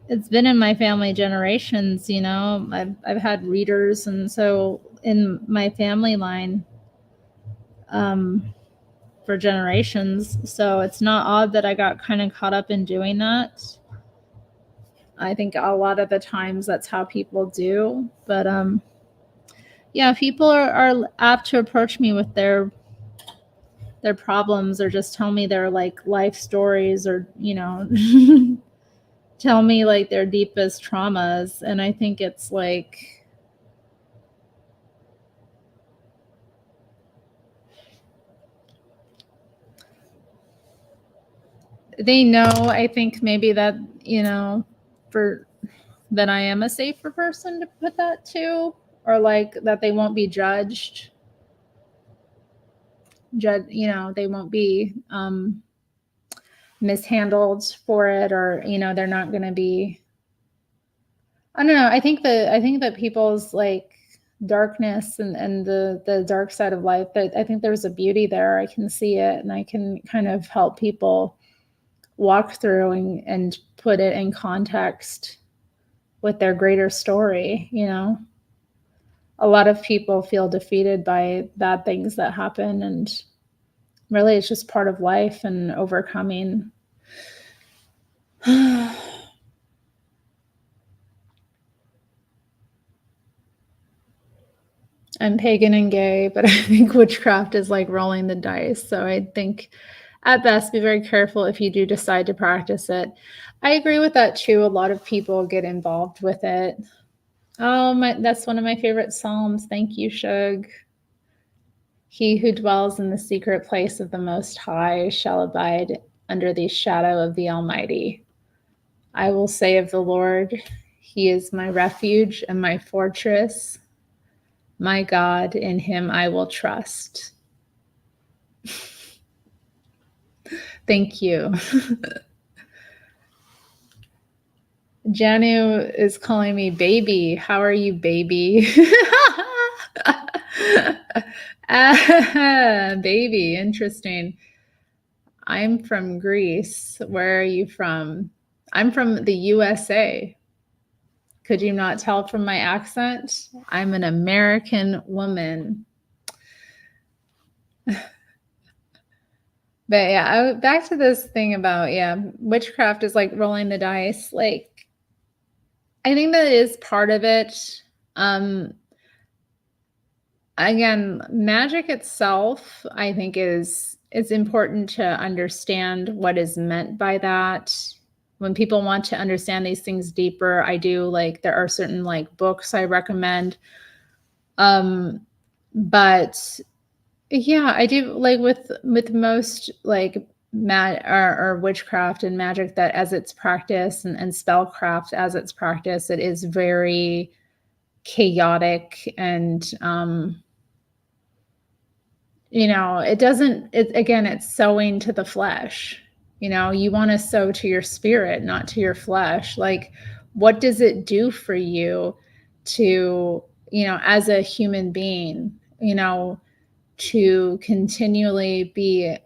it's been in my family generations, I've had readers, and so in my family line for generations. So it's not odd that I got kind of caught up in doing that. I think a lot of the times that's how people do. But yeah, people are apt to approach me with their problems, or just tell me their like life stories, or tell me like their deepest traumas. And I think it's like, they know, I think maybe that, that I am a safer person to put that to, or like that they won't be judged. They won't be mishandled for it, or they're not going to be. I don't know. I think that people's like darkness and the dark side of life, that I think there's a beauty there. I can see it, and I can kind of help people walk through and put it in context with their greater story. A lot of people feel defeated by bad things that happen, and really it's just part of life and overcoming. I'm pagan and gay, but I think witchcraft is like rolling the dice. So I think at best, be very careful if you do decide to practice it. I agree with that too. A lot of people get involved with it. Oh, that's one of my favorite Psalms. Thank you, Shug. He who dwells in the secret place of the Most High shall abide under the shadow of the Almighty. I will say of the Lord, He is my refuge and my fortress. My God, in Him I will trust. Thank you. Janu is calling me baby. How are you, baby? Baby, interesting. I'm from Greece. Where are you from? I'm from the USA. Could you not tell from my accent? I'm an American woman. But yeah, back to this thing about, yeah, witchcraft is like rolling the dice. Like, I think that is part of it. Again, magic itself, I think it's important to understand what is meant by that. When people want to understand these things deeper, I do like there are certain like books I recommend. But yeah, I do like with most like or witchcraft and magic that as it's practice and spellcraft as it's practice, it is very chaotic and it doesn't, again, it's sowing to the flesh. You want to sow to your spirit, not to your flesh. Like, what does it do for you to, as a human being, to continually be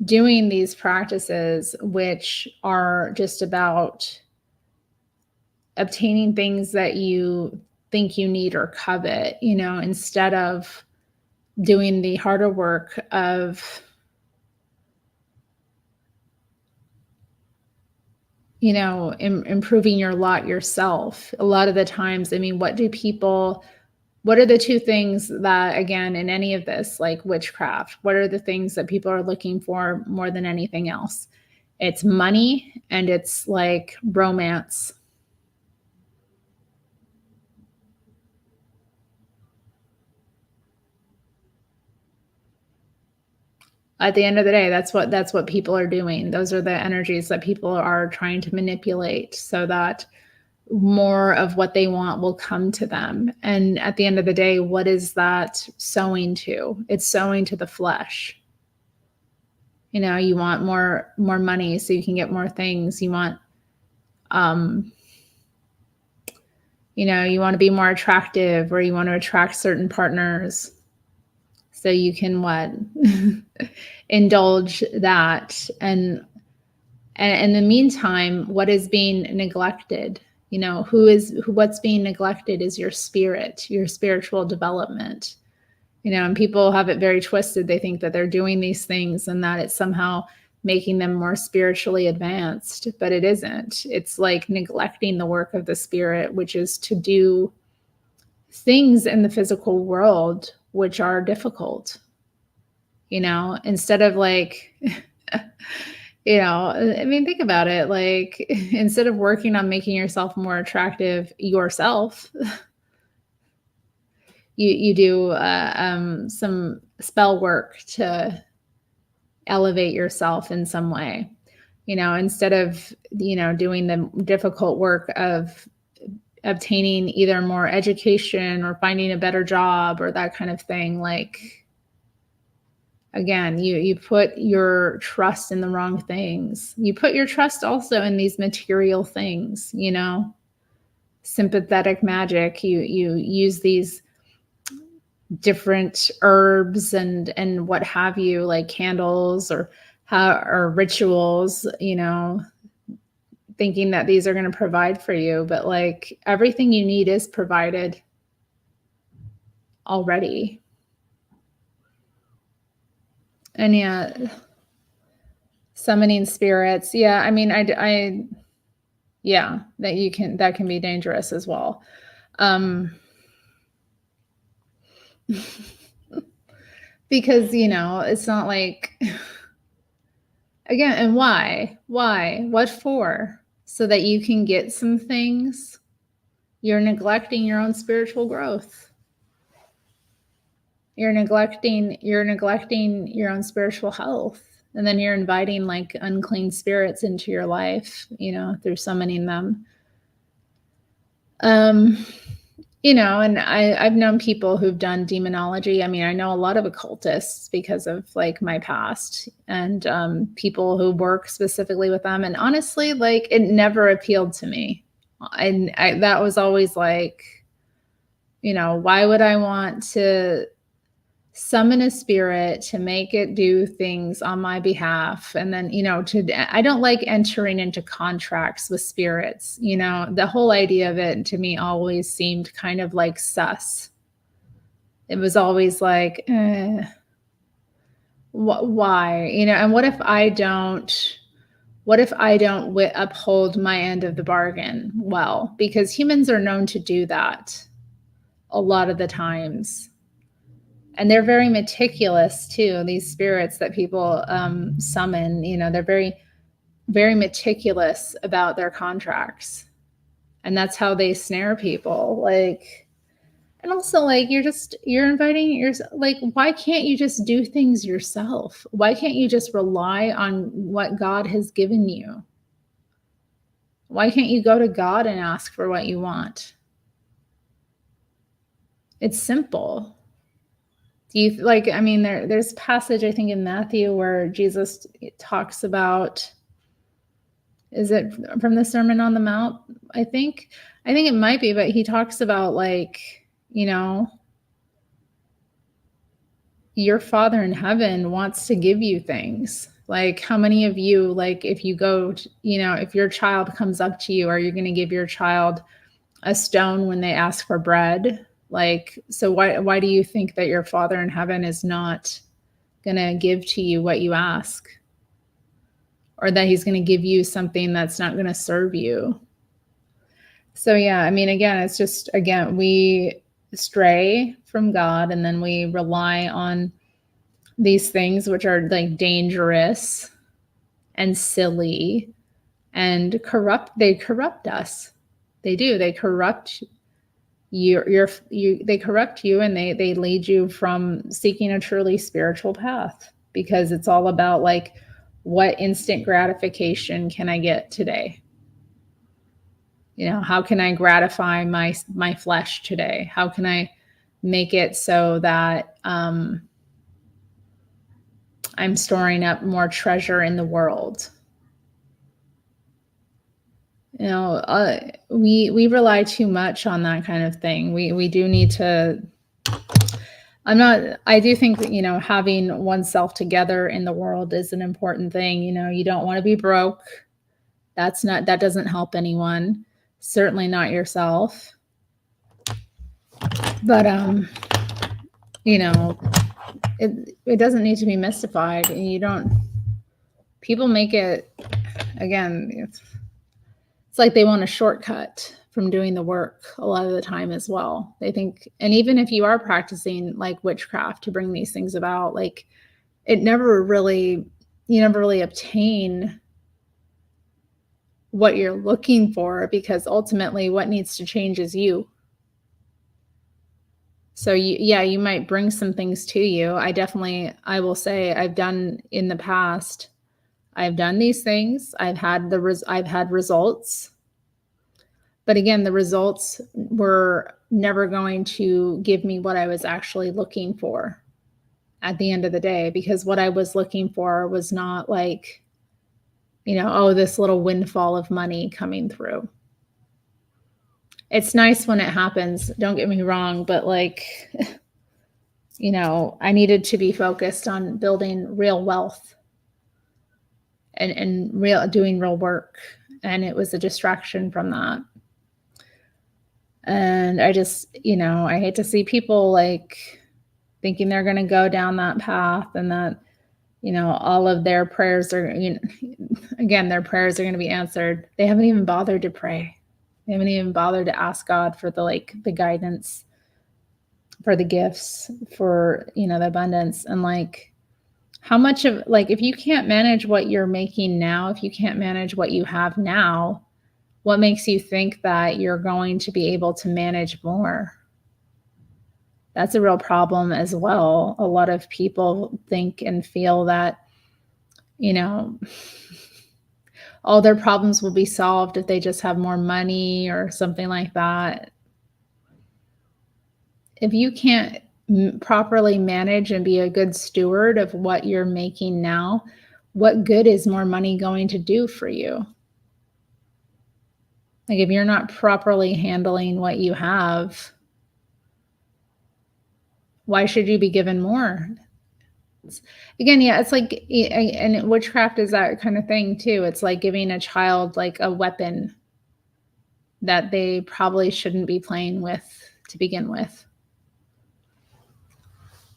doing these practices, which are just about obtaining things that you think you need or covet, instead of doing the harder work of, improving your lot yourself. A lot of the times, I mean, what are the two things that, again, in any of this, like witchcraft, what are the things that people are looking for more than anything else? It's money and it's like romance. At the end of the day, that's what people are doing. Those are the energies that people are trying to manipulate so that more of what they want will come to them. And at the end of the day, what is that sowing to? It's sowing to the flesh. You want more money so you can get more things. You want you want to be more attractive, or you want to attract certain partners so you can indulge that. And in the meantime, what is being neglected? What's being neglected is your spirit, your spiritual development. And people have it very twisted. They think that they're doing these things and that it's somehow making them more spiritually advanced, but it isn't. It's like neglecting the work of the spirit, which is to do things in the physical world which are difficult, instead of like, I mean, think about it. Like, instead of working on making yourself more attractive yourself, you do some spell work to elevate yourself in some way, instead of, doing the difficult work of obtaining either more education or finding a better job or that kind of thing. Like, again, you put your trust in the wrong things. You put your trust also in these material things, sympathetic magic. You use these different herbs and what have you, like candles or rituals, thinking that these are going to provide for you, but like everything you need is provided already. And yeah, summoning spirits. Yeah. I mean, that can be dangerous as well. Because, it's not like, again, and why, what for? So that you can get some things. You're neglecting your own spiritual growth. You're neglecting your own spiritual health. And then you're inviting like unclean spirits into your life, through summoning them. And I've known people who've done demonology. I mean, I know a lot of occultists because of like my past and people who work specifically with them. And honestly, like it never appealed to me. And that was always like, why would I want to summon a spirit to make it do things on my behalf? And then, I don't like entering into contracts with spirits. The whole idea of it to me always seemed kind of like sus. It was always like, why? And what if I don't uphold my end of the bargain? Well, because humans are known to do that a lot of the times. And they're very meticulous too. These spirits that people summon, they're very, very meticulous about their contracts, and that's how they snare people. Like, and also like you're inviting yourself. Like, why can't you just do things yourself? Why can't you just rely on what God has given you? Why can't you go to God and ask for what you want? It's simple. There's passage, I think, in Matthew where Jesus talks about, is it from the Sermon on the Mount? I think it might be, but he talks about like, your Father in heaven wants to give you things. Like, how many of you, like, if you go, if your child comes up to you, are you going to give your child a stone when they ask for bread? Like, so why do you think that your Father in heaven is not going to give to you what you ask? Or that he's going to give you something that's not going to serve you? So yeah, again, it's just, we stray from God, and then we rely on these things which are like dangerous and silly and corrupt. They corrupt us. They do. They corrupt they corrupt you, and they lead you from seeking a truly spiritual path, because it's all about like, what instant gratification can I get today? How can I gratify my flesh today? How can I make it so that I'm storing up more treasure in the world? We rely too much on that kind of thing. We do need to, I do think that, having oneself together in the world is an important thing. You don't want to be broke. That doesn't help anyone. Certainly not yourself. But, it doesn't need to be mystified. People make it, again, it's like they want a shortcut from doing the work a lot of the time as well. They think, and even if you are practicing like witchcraft to bring these things about, like you never really obtain what you're looking for, because ultimately what needs to change is you. So you might bring some things to you. I will say I've done in the past. I've done these things. I've had results. But again, the results were never going to give me what I was actually looking for at the end of the day, because what I was looking for was not like, this little windfall of money coming through. It's nice when it happens, don't get me wrong, but like, I needed to be focused on building real wealth and doing real work. And it was a distraction from that. And I just, I hate to see people like thinking they're going to go down that path, and that, all of their prayers are, again, their prayers are going to be answered. They haven't even bothered to pray. They haven't even bothered to ask God for the guidance, for the gifts, for, the abundance. And like, how much of, like, if you can't manage what you're making now, if you can't manage what you have now, what makes you think that you're going to be able to manage more? That's a real problem as well. A lot of people think and feel that, all their problems will be solved if they just have more money or something like that. if you can't properly manage and be a good steward of what you're making now, what good is more money going to do for you? Like if you're not properly handling what you have, why should you be given more? Again, yeah, it's like, and witchcraft is that kind of thing too. It's like giving a child like a weapon that they probably shouldn't be playing with to begin with.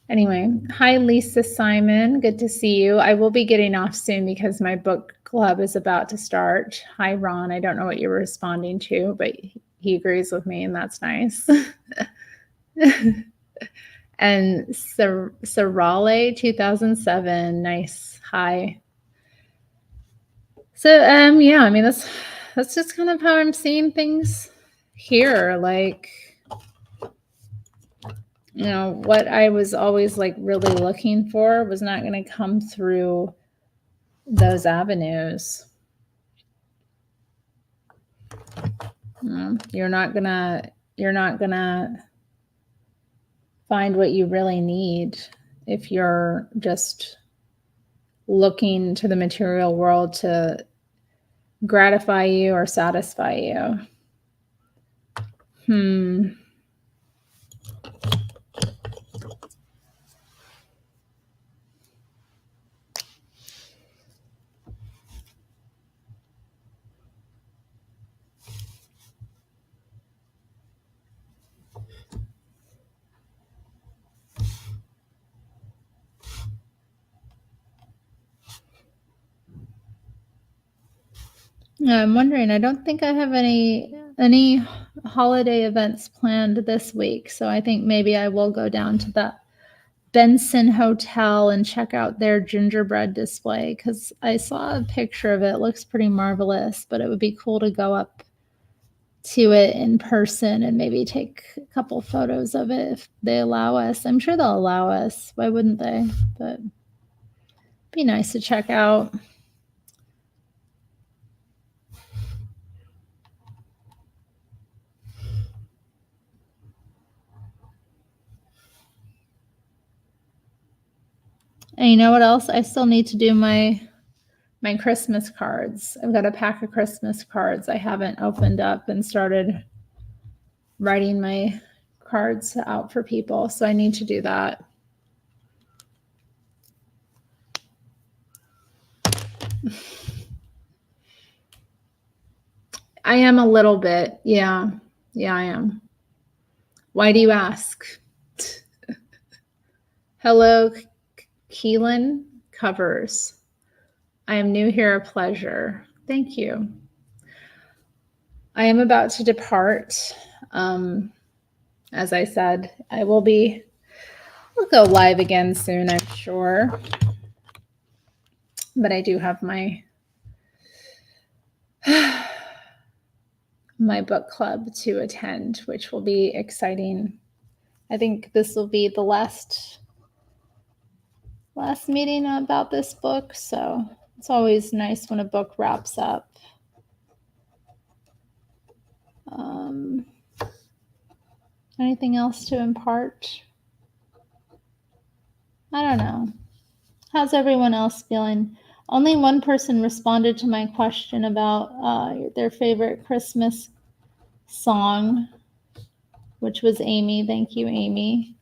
Anyway, hi, Lisa Simon. Good to see you. I will be getting off soon because my book club is about to start. Hi, Ron. I don't know what you're responding to, but he agrees with me, and that's nice. And Sarale 2007. Nice. Hi. So yeah, I mean that's just kind of how I'm seeing things here. Like, you know, what I was always like really looking for was not going to come through those avenues. You're not gonna find what you really need if you're just looking to the material world to gratify you or satisfy you. Yeah, I'm wondering. I don't think I have any holiday events planned this week, so I think maybe I will go down to the Benson Hotel and check out their gingerbread display because I saw a picture of it. It looks pretty marvelous, but it would be cool to go up to it in person and maybe take a couple photos of it if they allow us. I'm sure they'll allow us. Why wouldn't they? But it'd be nice to check out. And you know what else? I still need to do my Christmas cards. I've got a pack of Christmas cards I haven't opened up and started writing my cards out for people. So I need to do that. I am a little bit. Yeah. Yeah, I am. Why do you ask? Hello, Keelan Covers. I am new here, a pleasure. Thank you. I am about to depart. As I said, we'll go live again soon, I'm sure. But I do have my book club to attend, which will be exciting. I think this will be the last meeting about this book, so it's always nice when a book wraps up. Anything else to impart? I don't know. How's everyone else feeling? Only one person responded to my question about their favorite Christmas song, which was Amy. Thank you, Amy.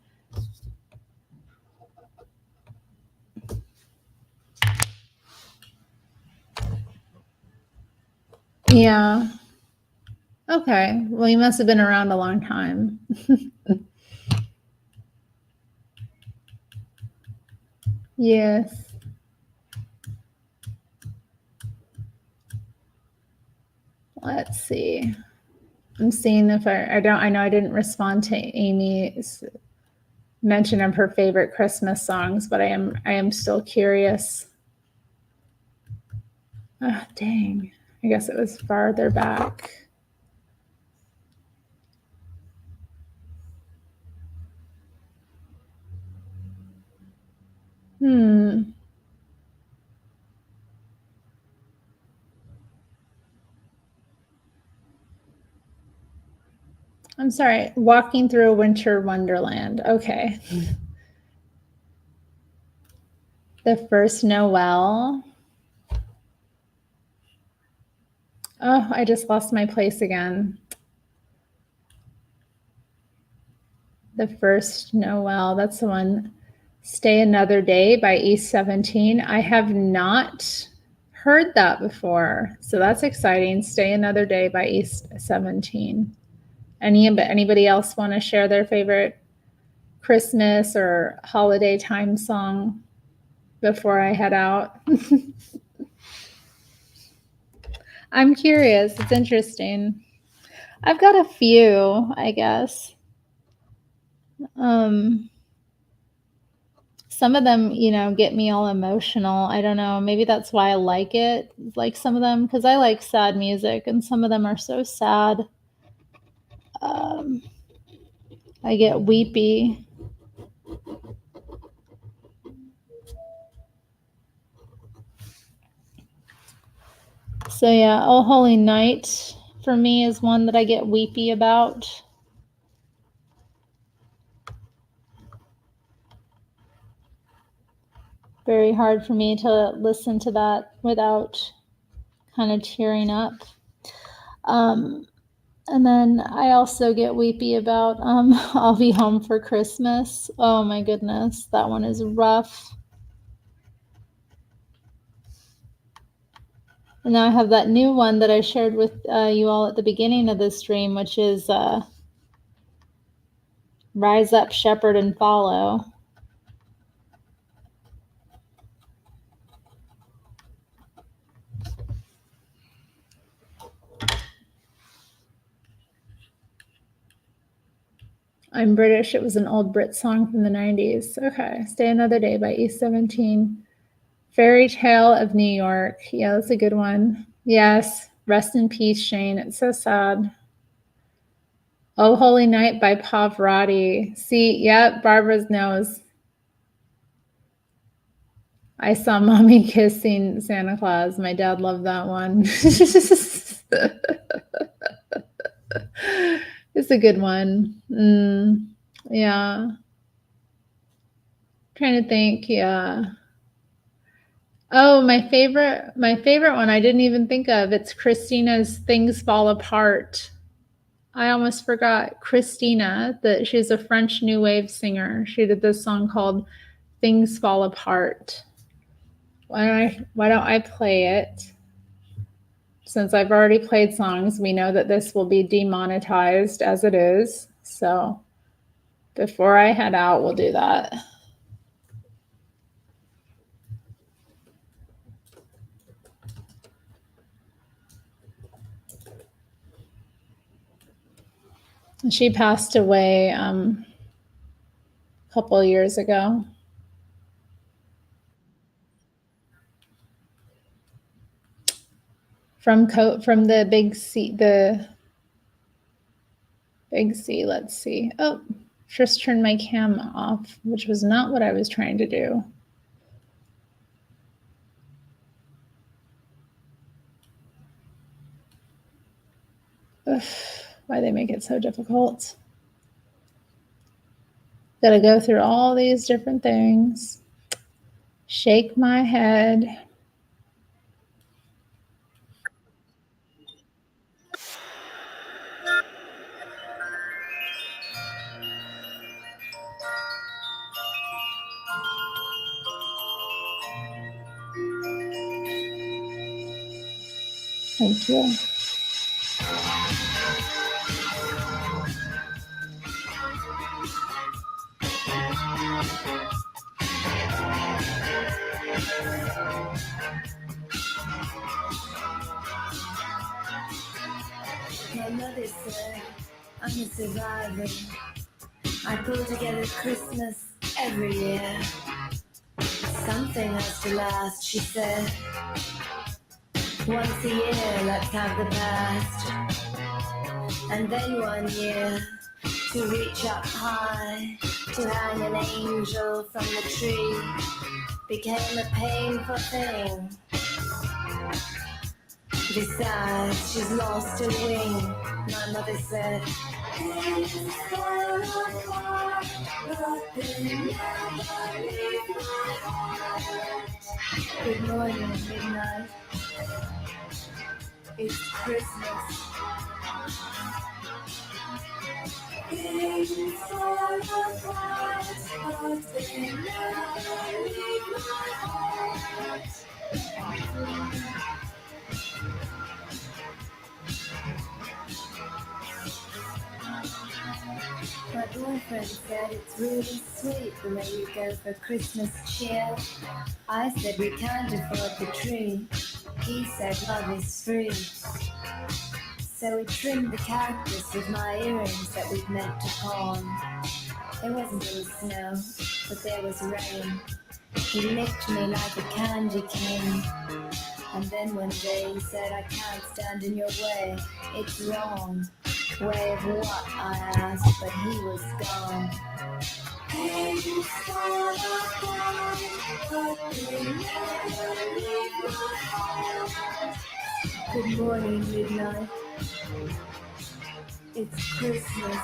Yeah. Okay. Well, you must have been around a long time. Yes. Let's see. I'm seeing if I know I didn't respond to Amy's mention of her favorite Christmas songs, but I am still curious. Oh, dang. I guess it was farther back. I'm sorry, Walking Through a Winter Wonderland. Okay. The First Noel. Oh, I just lost my place again. The First Noel. That's the one. Stay Another Day by East 17. I have not heard that before. So that's exciting. Stay Another Day by East 17. Anybody else want to share their favorite Christmas or holiday time song before I head out? I'm curious. It's interesting. I've got a few, I guess. Some of them, get me all emotional. I don't know. Maybe that's why I like it. Like some of them, because I like sad music, and some of them are so sad. I get weepy. So yeah, Oh Holy Night for me is one that I get weepy about. Very hard for me to listen to that without kind of tearing up. And then I also get weepy about I'll Be Home for Christmas. Oh my goodness, that one is rough. And now I have that new one that I shared with you all at the beginning of this stream, which is Rise Up, Shepherd, and Follow. I'm British. It was an old Brit song from the 90s. Okay. Stay Another Day by East 17. Fairy Tale of New York. Yeah, that's a good one. Yes. Rest in peace, Shane. It's so sad. Oh Holy Night by Pavarotti. See, yep, Barbara's knows. I saw Mommy Kissing Santa Claus. My dad loved that one. It's a good one. Yeah. Trying to think. Yeah. Oh, my favorite one I didn't even think of. It's Christina's Things Fall Apart. I almost forgot Christina, that she's a French new wave singer. She did this song called Things Fall Apart. Why don't I play it? Since I've already played songs, we know that this will be demonetized as it is. So before I head out, we'll do that. She passed away a couple of years ago. From the Big C, let's see. Oh, just turned my cam off, which was not what I was trying to do. Ugh, why they make it so difficult. Gotta go through all these different things. Shake my head. Thank you. My mother said I'm a survivor. I pull together Christmas every year. Something has to last, she said. Once a year, let's have the past. And then 1 year to reach up high, to hang an angel from the tree became a painful thing. Besides, she's lost her wing, my mother said. Things fall apart, but they never leave my heart. Good morning, midnight. It's Christmas. Things fall apart, but they never leave my heart. My boyfriend said it's really sweet the way you go for Christmas cheer. I said we can't afford the tree. He said love is free. So we trimmed the cactus with my earrings that we'd meant to pawn. There wasn't any snow, but there was rain. He licked me like a candy cane. And then one day he said, I can't stand in your way, it's wrong. Way of what, I asked, but he was gone. Things fall apart, but they never leave my heart. Good morning, midnight. It's Christmas.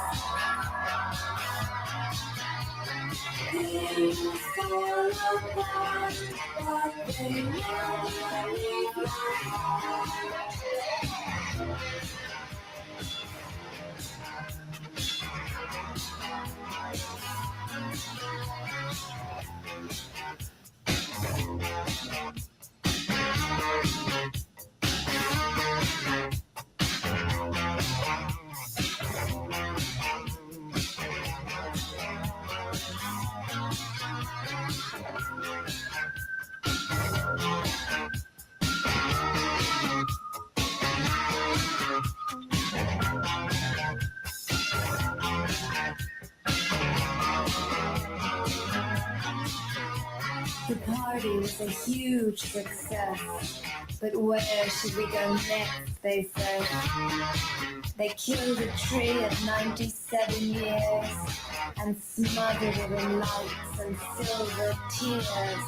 Things fall apart, but they never leave my heart. The party was a huge success. But where should we go next, they said. They killed a tree of 97 years and smothered it in lights and silver tears.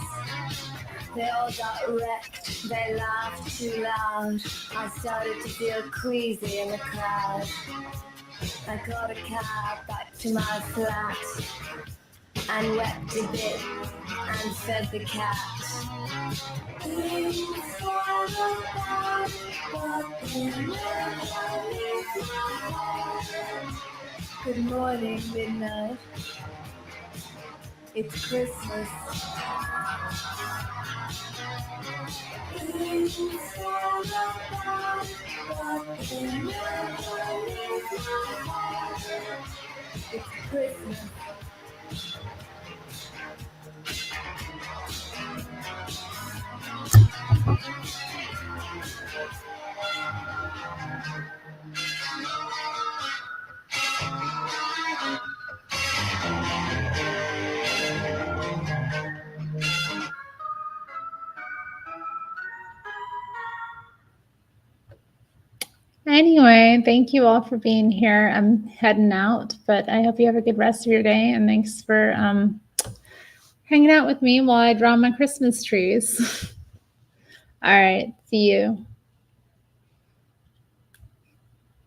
They all got wrecked, they laughed too loud. I started to feel queasy in the crowd. I got a cab back to my flat and wept a bit and fed the cat. Things fall apart, but they never leave my heart. Good morning, midnight. It's Christmas. Things fall apart, but they never leave my heart. It's Christmas. Anyway, thank you all for being here. I'm heading out, but I hope you have a good rest of your day. And thanks for hanging out with me while I draw my Christmas trees. All right. See you.